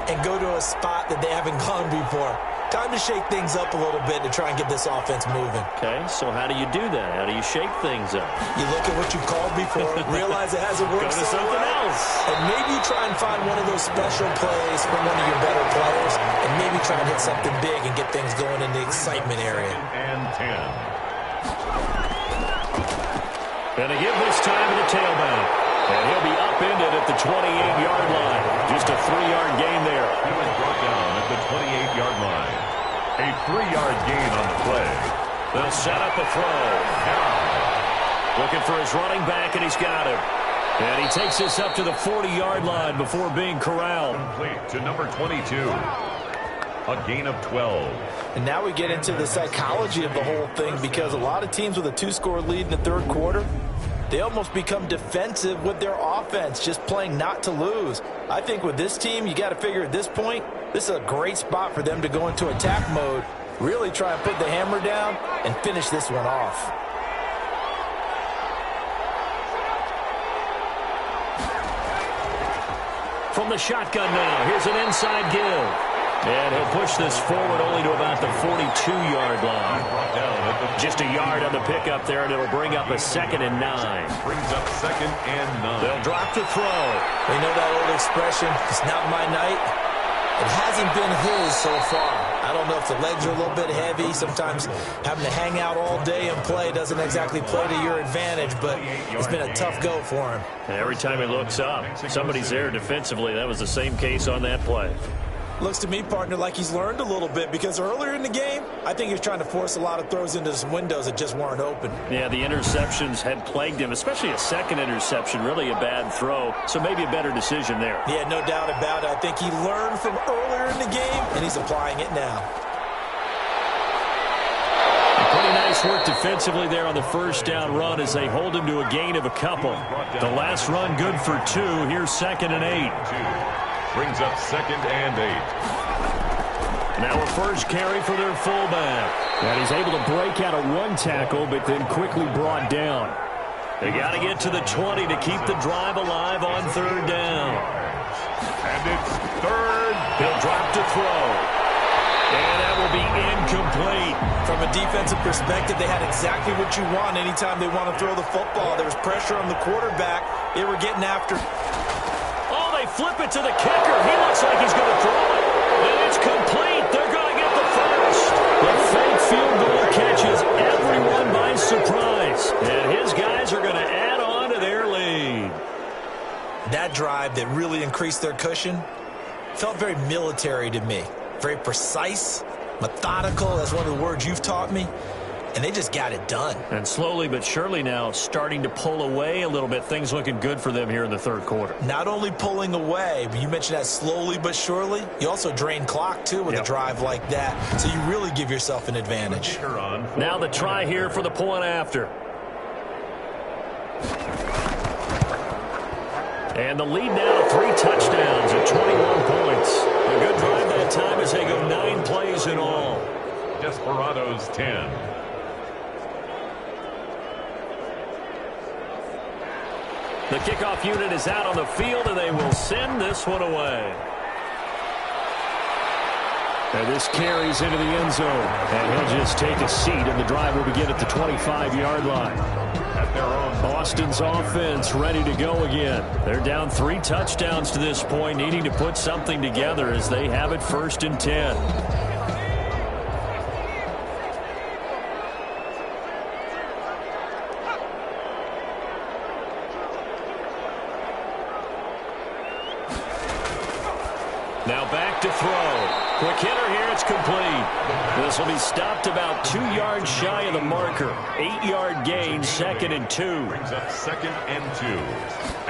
and go to a spot that they haven't gone before. Time to shake things up a little bit to try and get this offense moving. Okay, so how do you do that? How do you shake things up? You look at what you called before, realize it hasn't worked Go to so something well, else. and maybe you try and find one of those special plays from one of your better players, and maybe try and hit something big and get things going in the excitement area. And 10. And they give this time to the tailback. And he'll be upended at the 28-yard line. Just a 3-yard gain there. He was brought down at the 28-yard line. A 3-yard gain on the play. They'll set up a throw. Looking for his running back, and he's got him. And he takes this up to the 40-yard line before being corralled. Complete to number 22. A gain of 12. And now we get into the psychology of the whole thing because a lot of teams with a 2-score lead in the 3rd quarter, they almost become defensive with their offense, just playing not to lose. I think with this team, you got to figure at this point, this is a great spot for them to go into attack mode, really try and put the hammer down and finish this one off. From the shotgun now, here's an inside give. And he'll push this forward only to about the 42-yard line. Just a yard on the pickup there, and it'll bring up a 2nd and 9. Brings up 2nd and 9. They'll drop to throw. You know that old expression, it's not my night. It hasn't been his so far. I don't know if the legs are a little bit heavy. Sometimes having to hang out all day and play doesn't exactly play to your advantage, but it's been a tough go for him. And every time he looks up, somebody's there defensively. That was the same case on that play. Looks to me, partner, like he's learned a little bit because earlier in the game, I think he was trying to force a lot of throws into some windows that just weren't open. Yeah, the interceptions had plagued him, especially a second interception, really a bad throw. So maybe a better decision there. Yeah, no doubt about it. I think he learned from earlier in the game, and he's applying it now. Pretty nice work defensively there on the 1st down run as they hold him to a gain of a couple. The last run good for 2. Here's 2nd and 8. Brings up 2nd and 8. Now a first carry for their fullback. And he's able to break out of one tackle, but then quickly brought down. They got to get to the 20 to keep the drive alive on third down. And it's third. He'll drop to throw. And that will be incomplete. From a defensive perspective, they had exactly what you want anytime they want to throw the football. There was pressure on the quarterback. They were getting after. Oh, they flip it to the kicker. He looks like he's going to throw it. And it's complete. They're going to get the first. The fake field goal catches everyone by surprise. And his guys are going to add on to their lead. That drive that really increased their cushion felt very military to me. Very precise, methodical. That's one of the words you've taught me. And they just got it done. And slowly but surely now starting to pull away a little bit. Things looking good for them here in the third quarter. Not only pulling away, but you mentioned that slowly but surely. You also drain clock, too, with a drive like that. So you really give yourself an advantage. Now the try here for the point after. And the lead now to 3 touchdowns at 21 points. A good drive that time as they go 9 plays in all. Desperados 10. The kickoff unit is out on the field, and they will send this one away. And this carries into the end zone. And he'll just take a seat, and the drive will begin at the 25-yard line. At their own. Boston's offense ready to go again. They're down 3 touchdowns to this point, needing to put something together as they have it 1st and 10. Now back to throw. Quick hitter here. It's complete. This will be stopped about 2 yards shy of the marker. 8-yard gain, 2nd and 2. Brings up 2nd and 2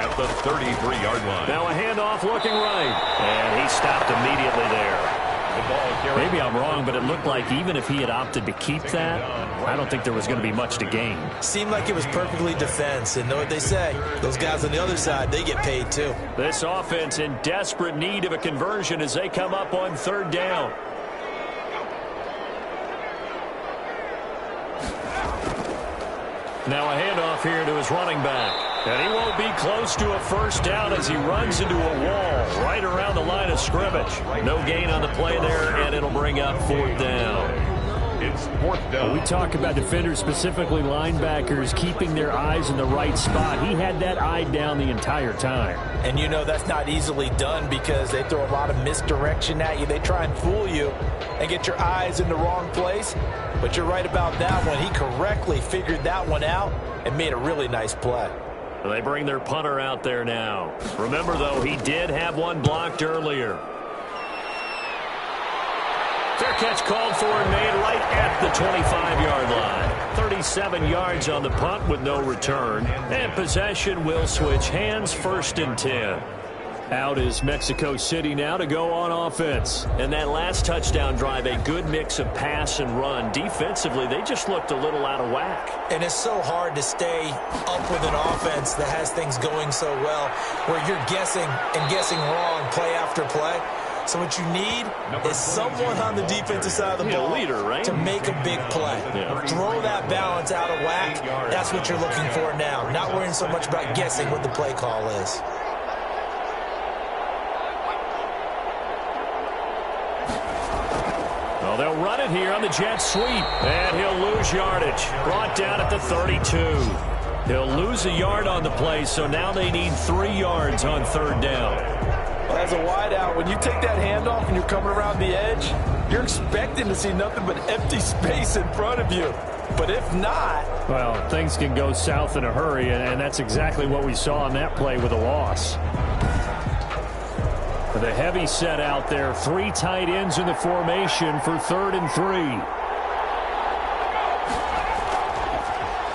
at the 33-yard line. Now a handoff looking right. And he stopped immediately there. The ball carried. Maybe I'm wrong, but it looked like even if he had opted to keep that, I don't think there was going to be much to gain. Seemed like it was perfectly defense. And know what they say? Those guys on the other side, they get paid too. This offense in desperate need of a conversion as they come up on 3rd down. Now a handoff here to his running back. And he won't be close to a 1st down as he runs into a wall right around the line of scrimmage. No gain on the play there, and it'll bring up 4th down. It's 4th down. We talk about defenders, specifically linebackers, keeping their eyes in the right spot. He had that eye down the entire time. And you know that's not easily done because they throw a lot of misdirection at you. They try and fool you and get your eyes in the wrong place. But you're right about that one. He correctly figured that one out and made a really nice play. They bring their punter out there now. Remember, though, he did have one blocked earlier. Fair catch called for and made right at the 25-yard line. 37 yards on the punt with no return. And possession will switch hands, 1st and 10. Out is Mexico City now to go on offense. And that last touchdown drive, a good mix of pass and run. Defensively, they just looked a little out of whack. And it's so hard to stay up with an offense that has things going so well, where you're guessing and guessing wrong play after play. So what you need is someone on the defensive side of the ball to make a big play. Throw that balance out of whack. That's what you're looking for now. Not worrying so much about guessing what the play call is. Well, they'll run it here on the jet sweep. And he'll lose yardage. Brought down at the 32. He'll lose a yard on the play, so now they need 3 yards on 3rd down. Well, as a wideout, when you take that handoff and you're coming around the edge, you're expecting to see nothing but empty space in front of you. But if not... Well, things can go south in a hurry, and that's exactly what we saw on that play with a loss. The heavy set out there. 3 tight ends in the formation for 3rd and 3.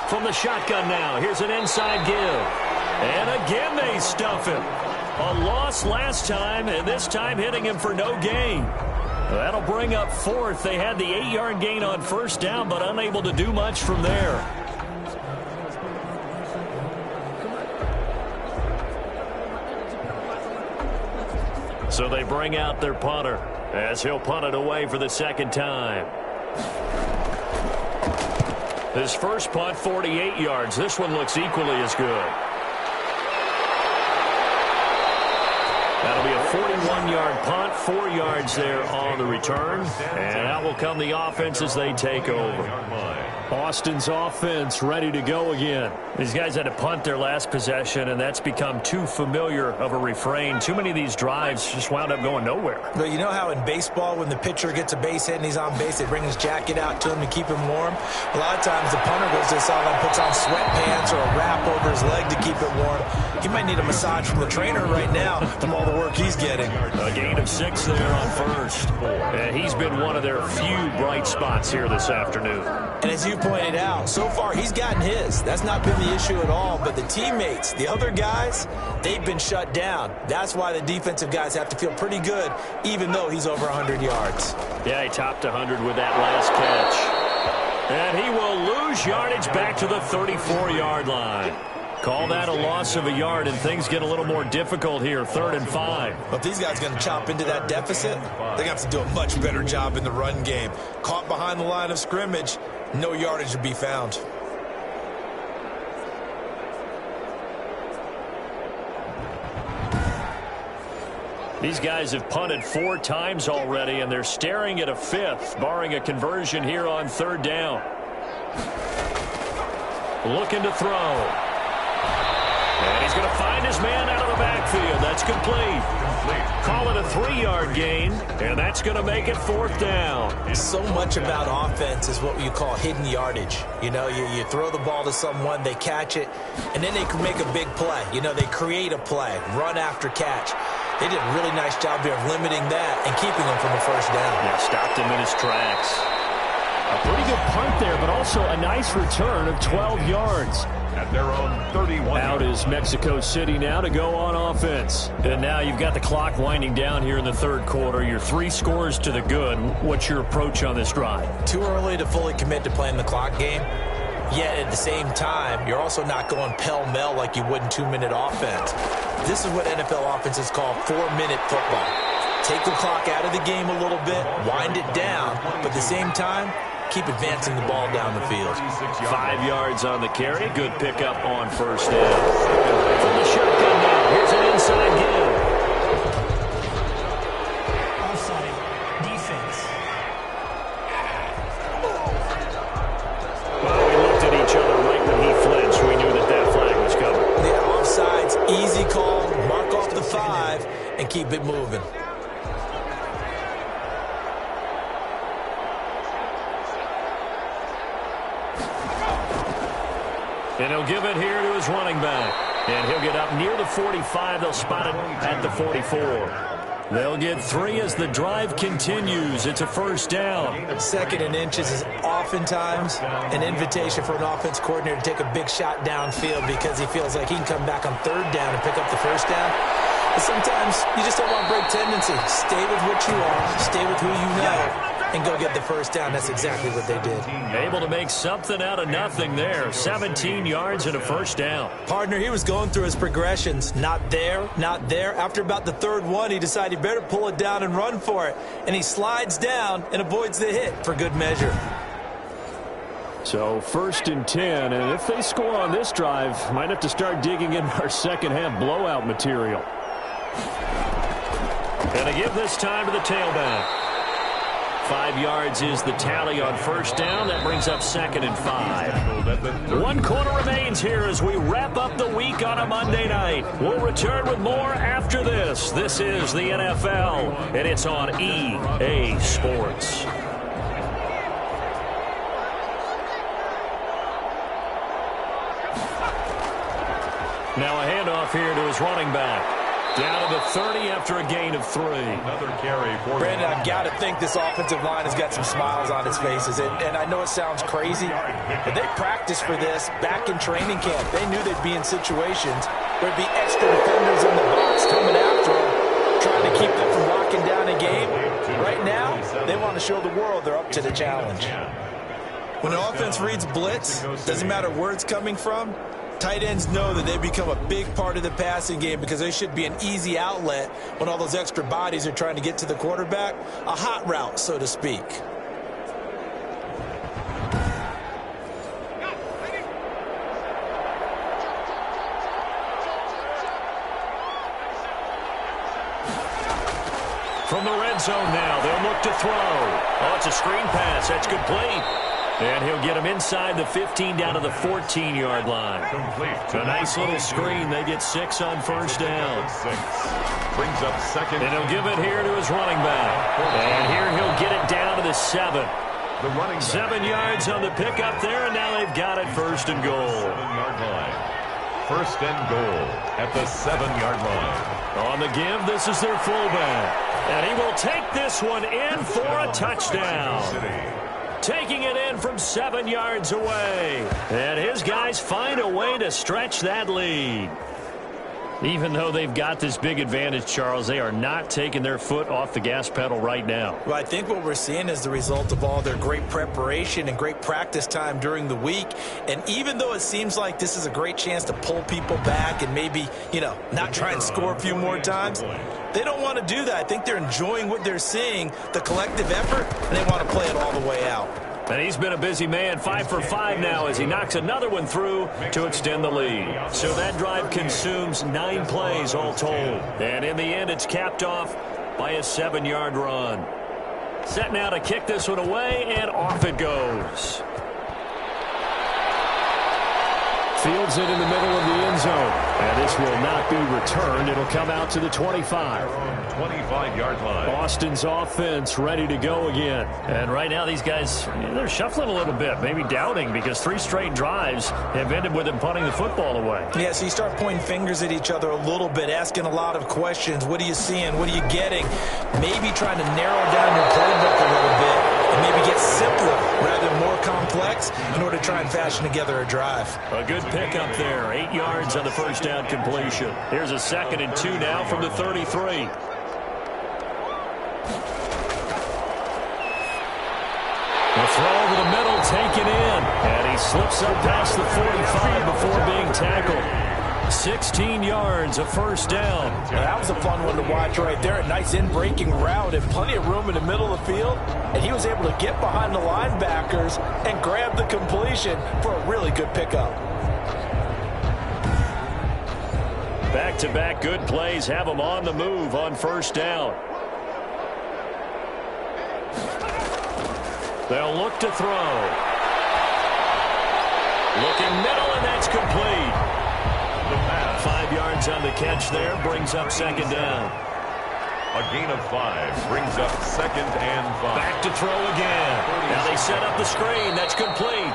From the shotgun now, here's an inside give. And again they stuff him. A loss last time, and this time hitting him for no gain. That'll bring up 4th. They had the 8-yard gain on 1st down, but unable to do much from there. So they bring out their punter. as he'll punt it away for the second time. His first punt, 48 yards. This one looks equally as good. That'll be a 41-yard punt, 4 yards there on the return. And out will come the offense as they take over. Austin's offense ready to go again. These guys had to punt their last possession, and that's become too familiar of a refrain. Too many of these drives just wound up going nowhere. But you know how in baseball, when the pitcher gets a base hit and he's on base, they bring his jacket out to him to keep him warm? A lot of times the punter goes to the sideline, puts on sweatpants or a wrap over his leg to keep it warm. He might need a massage from the trainer right now from all the work he's getting. A gain of 6 there on first. And he's been one of their few bright spots here this afternoon. And as you pointed out, so far he's gotten his. That's not been the issue at all. But the teammates, the other guys, they've been shut down. That's why the defensive guys have to feel pretty good, even though he's over 100 yards. Yeah, he topped 100 with that last catch. And he will lose yardage back to the 34-yard line. Call that a loss of a yard, and things get a little more difficult here, 3rd and 5. But if these guys are going to chop into that deficit, they're going to have to do a much better job in the run game. Caught behind the line of scrimmage, no yardage to be found. These guys have punted 4 times already, and they're staring at a 5th, barring a conversion here on 3rd down. Looking to throw. And he's going to find his man out of the backfield. That's complete. Call it a 3-yard gain, and that's going to make it 4th down. So much about offense is what you call hidden yardage. You know, you throw the ball to someone, they catch it, and then they can make a big play. You know, they create a play, run after catch. They did a really nice job here of limiting that and keeping him from the first down. Yeah, stopped him in his tracks. A pretty good punt there, but also a nice return of 12 yards. At their own 31. Out is Mexico City now to go on offense. And now you've got the clock winding down here in the 3rd quarter. You're 3 scores to the good. What's your approach on this drive? Too early to fully commit to playing the clock game. Yet at the same time, you're also not going pell-mell like you would in 2-minute offense. This is what NFL offenses call 4-minute football. Take the clock out of the game a little bit, wind it down, but at the same time, keep advancing the ball down the field. 5 yards on the carry. Good pickup on first down. From the shotgun now, here's an inside give. Offside, defense. Well, we looked at each other right when he flinched. We knew that that flag was coming. Yeah, offsides, easy call, mark off the 5, and keep it moving. And he'll give it here to his running back. And he'll get up near the 45. They'll spot it at the 44. They'll get 3 as the drive continues. It's a first down. 2nd and inches is oftentimes an invitation for an offense coordinator to take a big shot downfield because he feels like he can come back on 3rd down and pick up the first down. But sometimes you just don't want to break tendency. Stay with what you are. Stay with who you know. And go get the first down. That's exactly what they did. Able to make something out of nothing there. 17 yards and a first down. Partner, he was going through his progressions. Not there, not there. After about the 3rd one, he decided he better pull it down and run for it. And he slides down and avoids the hit for good measure. So 1st and 10, and if they score on this drive, might have to start digging in our second-half blowout material. And to give this time to the tailback. 5 yards is the tally on first down. That brings up 2nd and 5. 1 quarter remains here as we wrap up the week on a Monday night. We'll return with more after this. This is the NFL, and it's on EA Sports. Now a handoff here to his running back. Down to the 30 after a gain of 3. Another carry for Brandon, I've got to think this offensive line has got some smiles on its faces. And I know it sounds crazy, but they practiced for this back in training camp. They knew they'd be in situations where there'd be extra defenders in the box coming after them, trying to keep them from locking down a game. Right now, they want to show the world they're up to the challenge. When an offense reads blitz, doesn't matter where it's coming from, Tight ends know that they become a big part of the passing game because they should be an easy outlet when all those extra bodies are trying to get to the quarterback. A hot route, so to speak. From the red zone now, they'll look to throw. Oh, it's a screen pass. That's complete. And he'll get him inside the 15 down to the 14-yard line. Complete. A nice little screen. They get 6 on first down. 6. Brings up second. And he'll give it here to his running back. And here he'll get it down to the 7. The running back. 7 yards on the pickup there, and now they've got it first and goal. 7-yard line. First and goal at the 7-yard line. On the give, this is their fullback. And he will take this one in for a touchdown. Taking it in from 7 yards away. And his guys find a way to stretch that lead. Even though they've got this big advantage, Charles, they are not taking their foot off the gas pedal right now. Well, I think what we're seeing is the result of all their great preparation and great practice time during the week. And even though it seems like this is a great chance to pull people back and maybe, not try and score a few more times, they don't want to do that. I think they're enjoying what they're seeing, the collective effort, and they want to play it all the way out. And he's been a busy man, 5 for 5 now as he knocks another one through to extend the lead. So that drive consumes 9 plays all told. And in the end, it's capped off by a 7-yard run. Set now to kick this one away, and off it goes. Fields it in the middle of the end zone. And this will not be returned. It'll come out to the 25. 25-yard line. Austin's offense ready to go again. And right now these guys, they're shuffling a little bit, maybe doubting, because 3 straight drives have ended with them punting the football away. Yeah, so you start pointing fingers at each other a little bit, asking a lot of questions. What are you seeing? What are you getting? Maybe trying to narrow down your playbook a little bit and maybe get simpler rather than more complex in order to try and fashion together a drive. A good pickup there. 8 yards on the first down completion. Here's a 2nd and 2 now from the 33. The throw over the middle, taken in. And he slips up past the 45 before being tackled. 16 yards, a first down. Yeah, that was a fun one to watch right there. A nice in-breaking route and plenty of room in the middle of the field. And he was able to get behind the linebackers and grab the completion for a really good pickup. Back-to-back good plays have them on the move on first down. They'll look to throw. Looking middle, and that's complete. 5 yards on the catch there, brings up 2nd down. A gain of 5 brings up 2nd and 5. Back to throw again. Now they set up the screen. That's complete.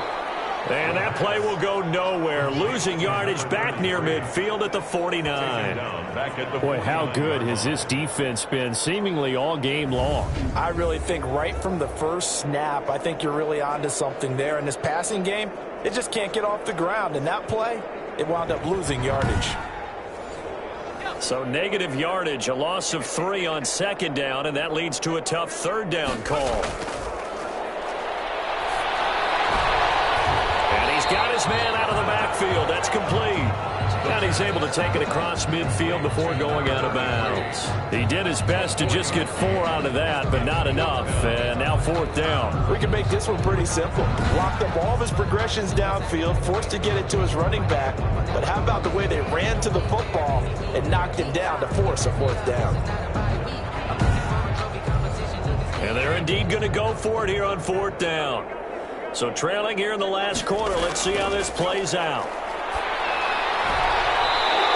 And that play will go nowhere. Losing yardage back near midfield at the 49. Boy, how good has this defense been seemingly all game long? I really think right from the first snap, I think you're really onto something there. In this passing game, it just can't get off the ground. And that play, it wound up losing yardage. So negative yardage, a loss of 3 on 2nd down, and that leads to a tough 3rd down call. Got his man out of the backfield. That's complete. And he's able to take it across midfield before going out of bounds. He did his best to just get 4 out of that, but not enough. And now 4th down. We can make this one pretty simple. Blocked up all of his progressions downfield, forced to get it to his running back. But how about the way they ran to the football and knocked him down to force a 4th down? And they're indeed going to go for it here on 4th down. So trailing here in the last quarter. Let's see how this plays out.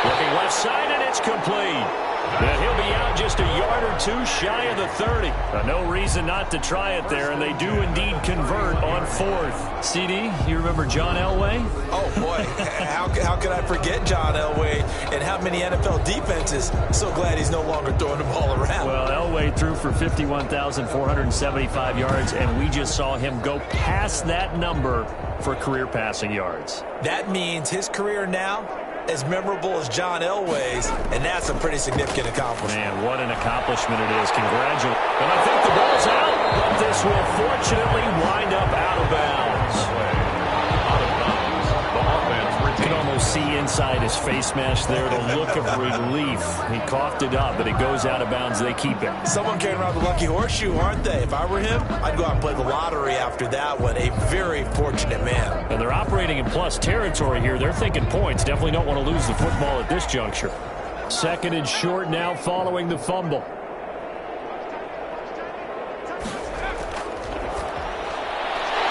Looking left side, and it's complete. And he'll be out just a yard or 2 shy of the 30. No reason not to try it there, and they do indeed convert on 4th. CD, you remember John Elway? Oh, boy. How could I forget John Elway and how many NFL defenses? So glad he's no longer throwing the ball around. Well, Elway threw for 51,475 yards, and we just saw him go past that number for career passing yards. That means his career now as memorable as John Elway's, and that's a pretty significant accomplishment. Man, what an accomplishment it is. Congratulations. And I think the ball's out, but this will fortunately wind up out of bounds. The offense You can almost see inside his face mask there, the look of relief. He coughed it up, but it goes out of bounds. They keep it. Someone carrying around the lucky horseshoe, aren't they? If I were him, I'd go out and play the lottery after that one. A very fortunate man. And they're operating in plus territory here. They're thinking points. Definitely don't want to lose the football at this juncture. Second and short now following the fumble.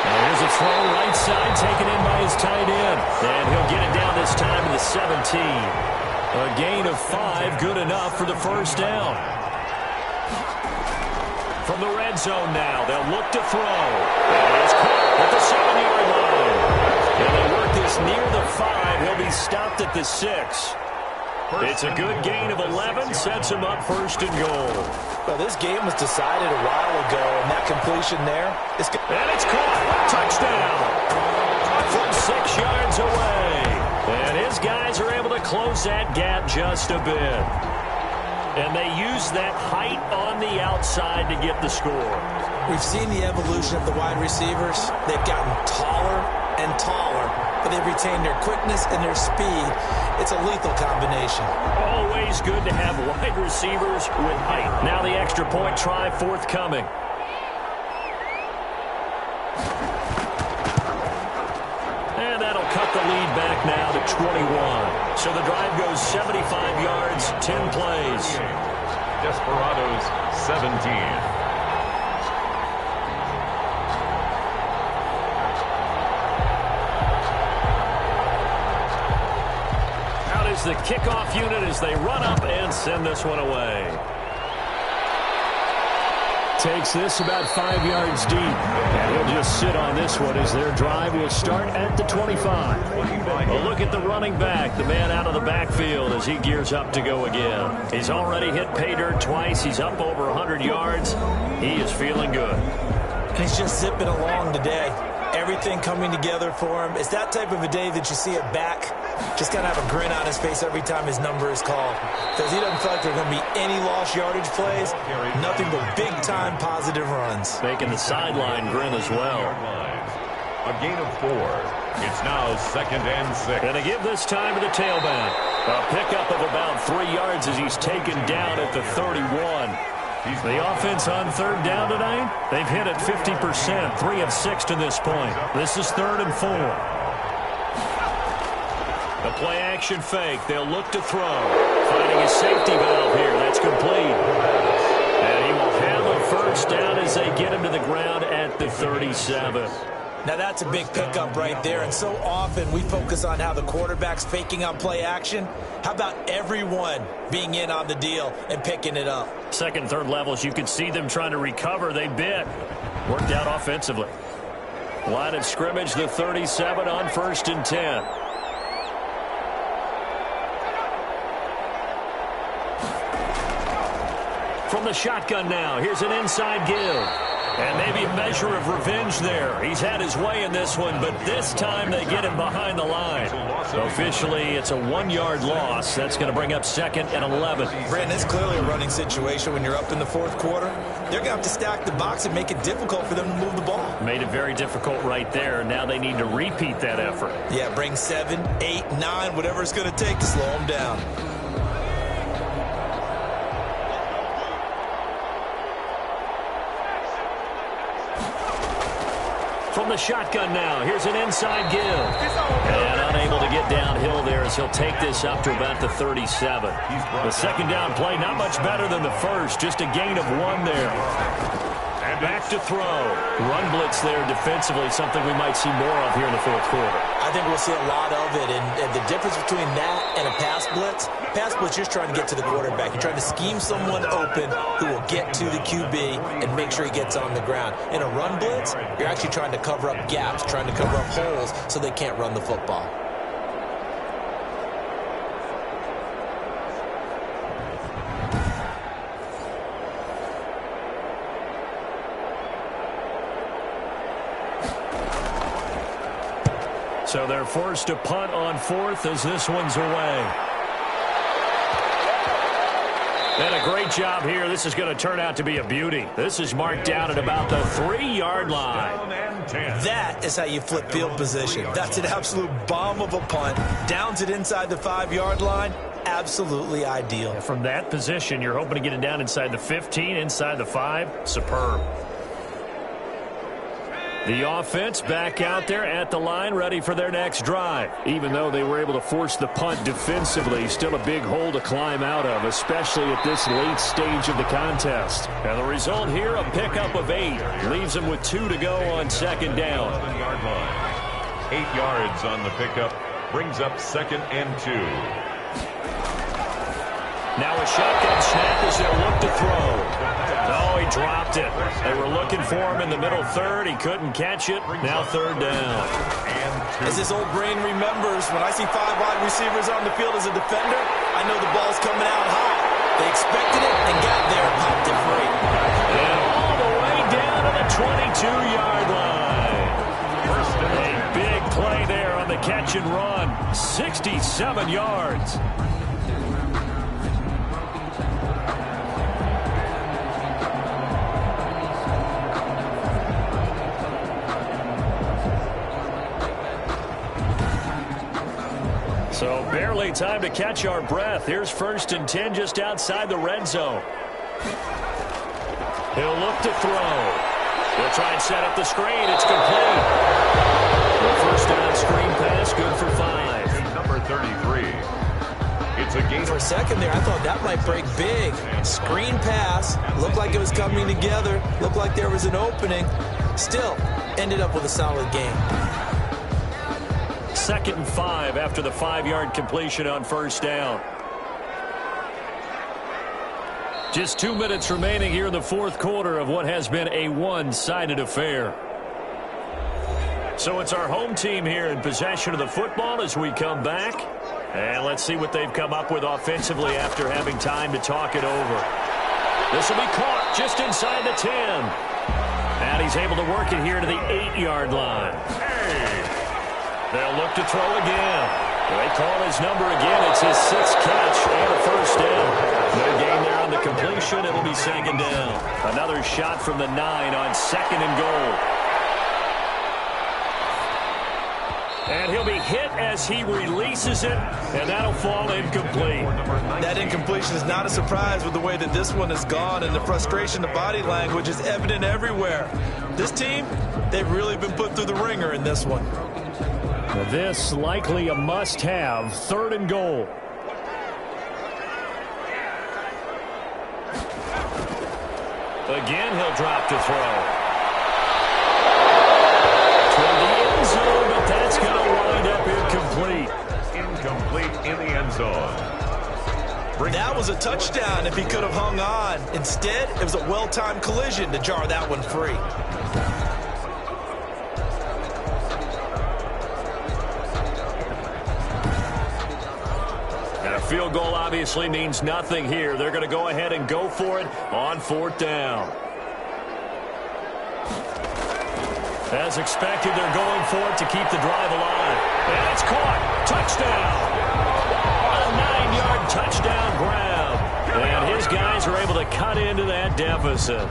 Here's a throw right side taken in by his tight end. And he'll get it down this time to the 17. A gain of 5, good enough for the first down. From the red zone now, they'll look to throw. And it's caught at the 7-yard line. And they work this near the 5. He'll be stopped at the 6. It's a good gain of 11, sets him up first and goal. Well, this game was decided a while ago, and that completion there is good. And it's caught. Touchdown. From 6 yards away. And his guys are able to close that gap just a bit. And they use that height on the outside to get the score. We've seen the evolution of the wide receivers. They've gotten taller and taller, but they've retained their quickness and their speed. It's a lethal combination. Always good to have wide receivers with height. Now the extra point try forthcoming. And that'll cut the lead back now to 21. So the drive goes 75 yards, 10 plays. Desperados 17. The kickoff unit as they run up and send this one away. Takes this about 5 yards deep. And he'll just sit on this one as their drive will start at the 25. A look at the running back, the man out of the backfield as he gears up to go again. He's already hit pay dirt twice. He's up over 100 yards. He is feeling good. He's just zipping along today. Everything coming together for him. It's that type of a day that you see a back just kind of have a grin on his face every time his number is called. Because he doesn't feel like there are going to be any lost yardage plays. Nothing but big-time positive runs. Making the sideline grin as well. A gain of 4. It's now 2nd and 6. And to give this time to the tailback. A pickup of about 3 yards as he's taken down at the 31. The offense on 3rd down tonight, they've hit it 50%, 3 of 6 to this point. This is 3rd and 4. The play-action fake. They'll look to throw. Finding a safety valve here. That's complete. And he will have a first down as they get him to the ground at the 37. Now that's a big pickup right there, and so often we focus on how the quarterback's faking on play action. How about everyone being in on the deal and picking it up? Second, third levels, you can see them trying to recover. They bit. Worked out offensively. Line of scrimmage, the 37 on 1st and 10. From the shotgun now, here's an inside give. And maybe a measure of revenge there. He's had his way in this one, but this time they get him behind the line. Officially, it's a 1-yard loss. That's going to bring up 2nd and 11. Brandon, it's clearly a running situation when you're up in the 4th quarter. They're going to have to stack the box and make it difficult for them to move the ball. Made it very difficult right there. Now they need to repeat that effort. Yeah, bring 7, 8, 9, whatever it's going to take to slow them down. From the shotgun now, here's an inside give. And unable to get downhill there as he'll take this up to about the 37. The second down play, not much better than the first, just a gain of 1 there. Back to throw. Run blitz there defensively, something we might see more of here in the 4th quarter. I think we'll see a lot of it, and the difference between that and a pass blitz, you're just trying to get to the quarterback. You're trying to scheme someone open who will get to the QB and make sure he gets on the ground. In a run blitz, you're actually trying to cover up gaps, trying to cover up holes so they can't run the football. So they're forced to punt on 4th as this one's away. And a great job here. This is going to turn out to be a beauty. This is marked down at about the 3-yard line. That is how you flip field position. That's an absolute bomb of a punt. Downs it inside the 5-yard line. Absolutely ideal. From that position, you're hoping to get it down inside the 15, inside the 5. Superb. The offense back out there at the line, ready for their next drive. Even though they were able to force the punt defensively, still a big hole to climb out of, especially at this late stage of the contest. And the result here, a pickup of 8. Leaves them with 2 to go on second down. 7-yard line. 8 yards on the pickup. Brings up 2nd and 2. Now a shotgun snap as they'll look to throw. No, he dropped it. They were looking for him in the middle third. He couldn't catch it. Now 3rd down. As his old brain remembers, when I see 5 wide receivers on the field as a defender, I know the ball's coming out high. They expected it and got there and popped it free. And all the way down to the 22-yard line. A big play there on the catch and run. 67 yards. So barely time to catch our breath. Here's 1st and 10 just outside the red zone. He'll look to throw. He'll try and set up the screen. It's complete. The 1st down screen pass, good for 5. Number 33. It's a gain. For a second there, I thought that might break big. Screen pass. Looked like it was coming together. Looked like there was an opening. Still, ended up with a solid gain. 2nd and 5 after the 5-yard completion on 1st down. Just 2 minutes remaining here in the 4th quarter of what has been a one-sided affair. So it's our home team here in possession of the football as we come back. And let's see what they've come up with offensively after having time to talk it over. This will be caught just inside the 10. And he's able to work it here to the 8-yard line. They'll look to throw again. They call his number again. It's his 6th catch and a 1st down. No gain there on the completion. It'll be 2nd down. Another shot from the 9 on 2nd and goal. And he'll be hit as he releases it, and that'll fall incomplete. That incompletion is not a surprise with the way that this one has gone, and the frustration, the body language is evident everywhere. This team, they've really been put through the ringer in this one. This likely a must-have, 3rd and goal. Again, he'll drop to throw. Toward the end zone, but that's going to wind up incomplete. Incomplete in the end zone. That was a touchdown if he could have hung on. Instead, it was a well-timed collision to jar that one free. Field goal obviously means nothing here. They're going to go ahead and go for it on 4th down. As expected, they're going for it to keep the drive alive. And it's caught. Touchdown. A 9-yard touchdown grab. And his guys are able to cut into that deficit.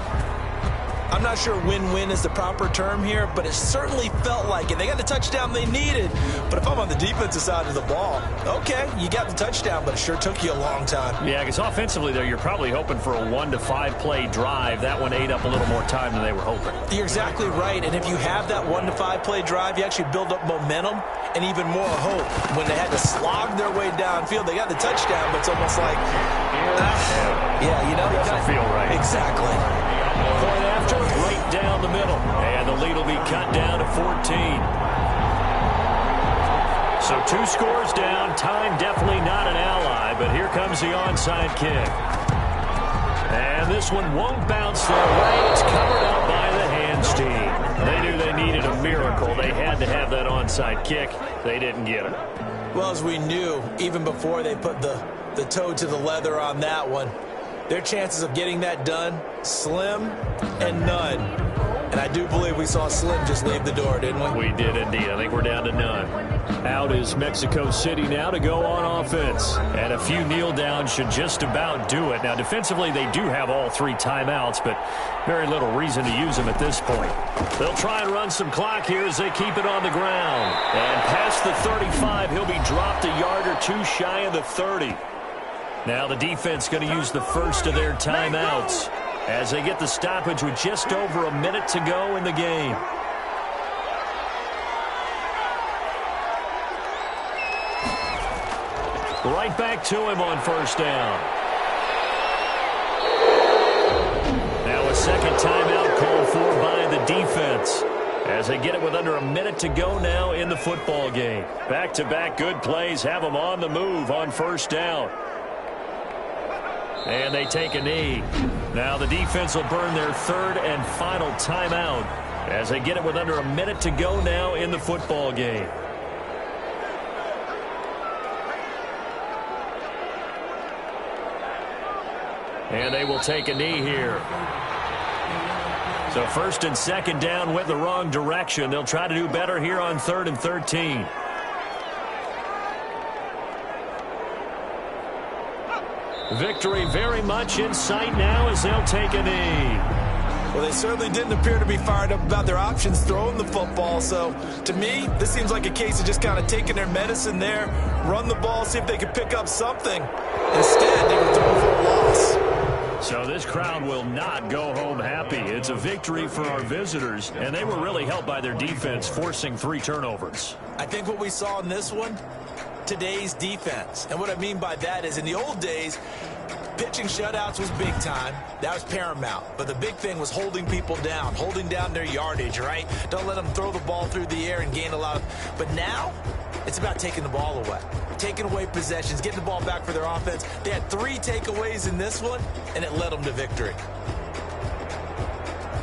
I'm not sure win-win is the proper term here, but it certainly felt like it. They got the touchdown they needed. But if I'm on the defensive side of the ball, okay, you got the touchdown, but it sure took you a long time. Yeah, because offensively, though, you're probably hoping for a 1 to 5 play drive. That one ate up a little more time than they were hoping. You're exactly right. And if you have that 1 to 5 play drive, you actually build up momentum and even more hope. When they had to slog their way downfield, they got the touchdown, but it's almost like, yeah, you know, it doesn't feel right. Exactly. Point after, right down the middle. And the lead will be cut down to 14. So 2 scores down. Time definitely not an ally, but here comes the onside kick. And this one won't bounce their way. It's covered up by the hands team. They knew they needed a miracle. They had to have that onside kick. They didn't get it. Well, as we knew, even before they put the toe to the leather on that one, their chances of getting that done, slim and none. And I do believe we saw Slim just leave the door, didn't we? We did indeed. I think we're down to none. Out is Mexico City now to go on offense. And a few kneel downs should just about do it. Now, defensively, they do have all 3 timeouts, but very little reason to use them at this point. They'll try and run some clock here as they keep it on the ground. And past the 35, he'll be dropped a yard or 2 shy of the 30. Now the defense going to use the first of their timeouts as they get the stoppage with just over a minute to go in the game. Right back to him on first down. Now a second timeout called for by the defense as they get it with under a minute to go now in the football game. Back-to-back good plays have them on the move on first down. And they take a knee. Now the defense will burn their third and final timeout as they get it with under a minute to go now in the football game. And they will take a knee here. So first and second down went the wrong direction. They'll try to do better here on 3rd and 13. Victory very much in sight now as they'll take a knee. Well, they certainly didn't appear to be fired up about their options throwing the football. So, to me, this seems like a case of just kind of taking their medicine there, run the ball, see if they could pick up something. Instead, they were throwing for a loss. So this crowd will not go home happy. It's a victory for our visitors, and they were really helped by their defense, forcing 3 turnovers. I think what we saw in this one, today's defense. And what I mean by that is in the old days, pitching shutouts was big time. That was paramount. But the big thing was holding people down, holding down their yardage, right? Don't let them throw the ball through the air and gain a lot of... But now, it's about taking the ball away. Taking away possessions, getting the ball back for their offense. They had 3 takeaways in this one, and it led them to victory.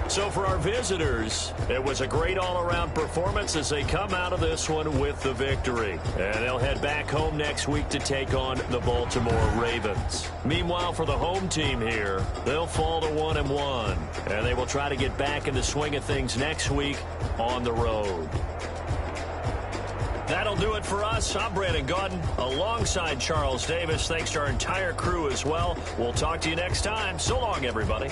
So for our visitors, it was a great all-around performance as they come out of this one with the victory. And they'll head back home next week to take on the Baltimore Ravens. Meanwhile, for the home team here, they'll fall to 1-1. And they will try to get back in the swing of things next week on the road. That'll do it for us. I'm Brandon Gaudin alongside Charles Davis. Thanks to our entire crew as well. We'll talk to you next time. So long, everybody.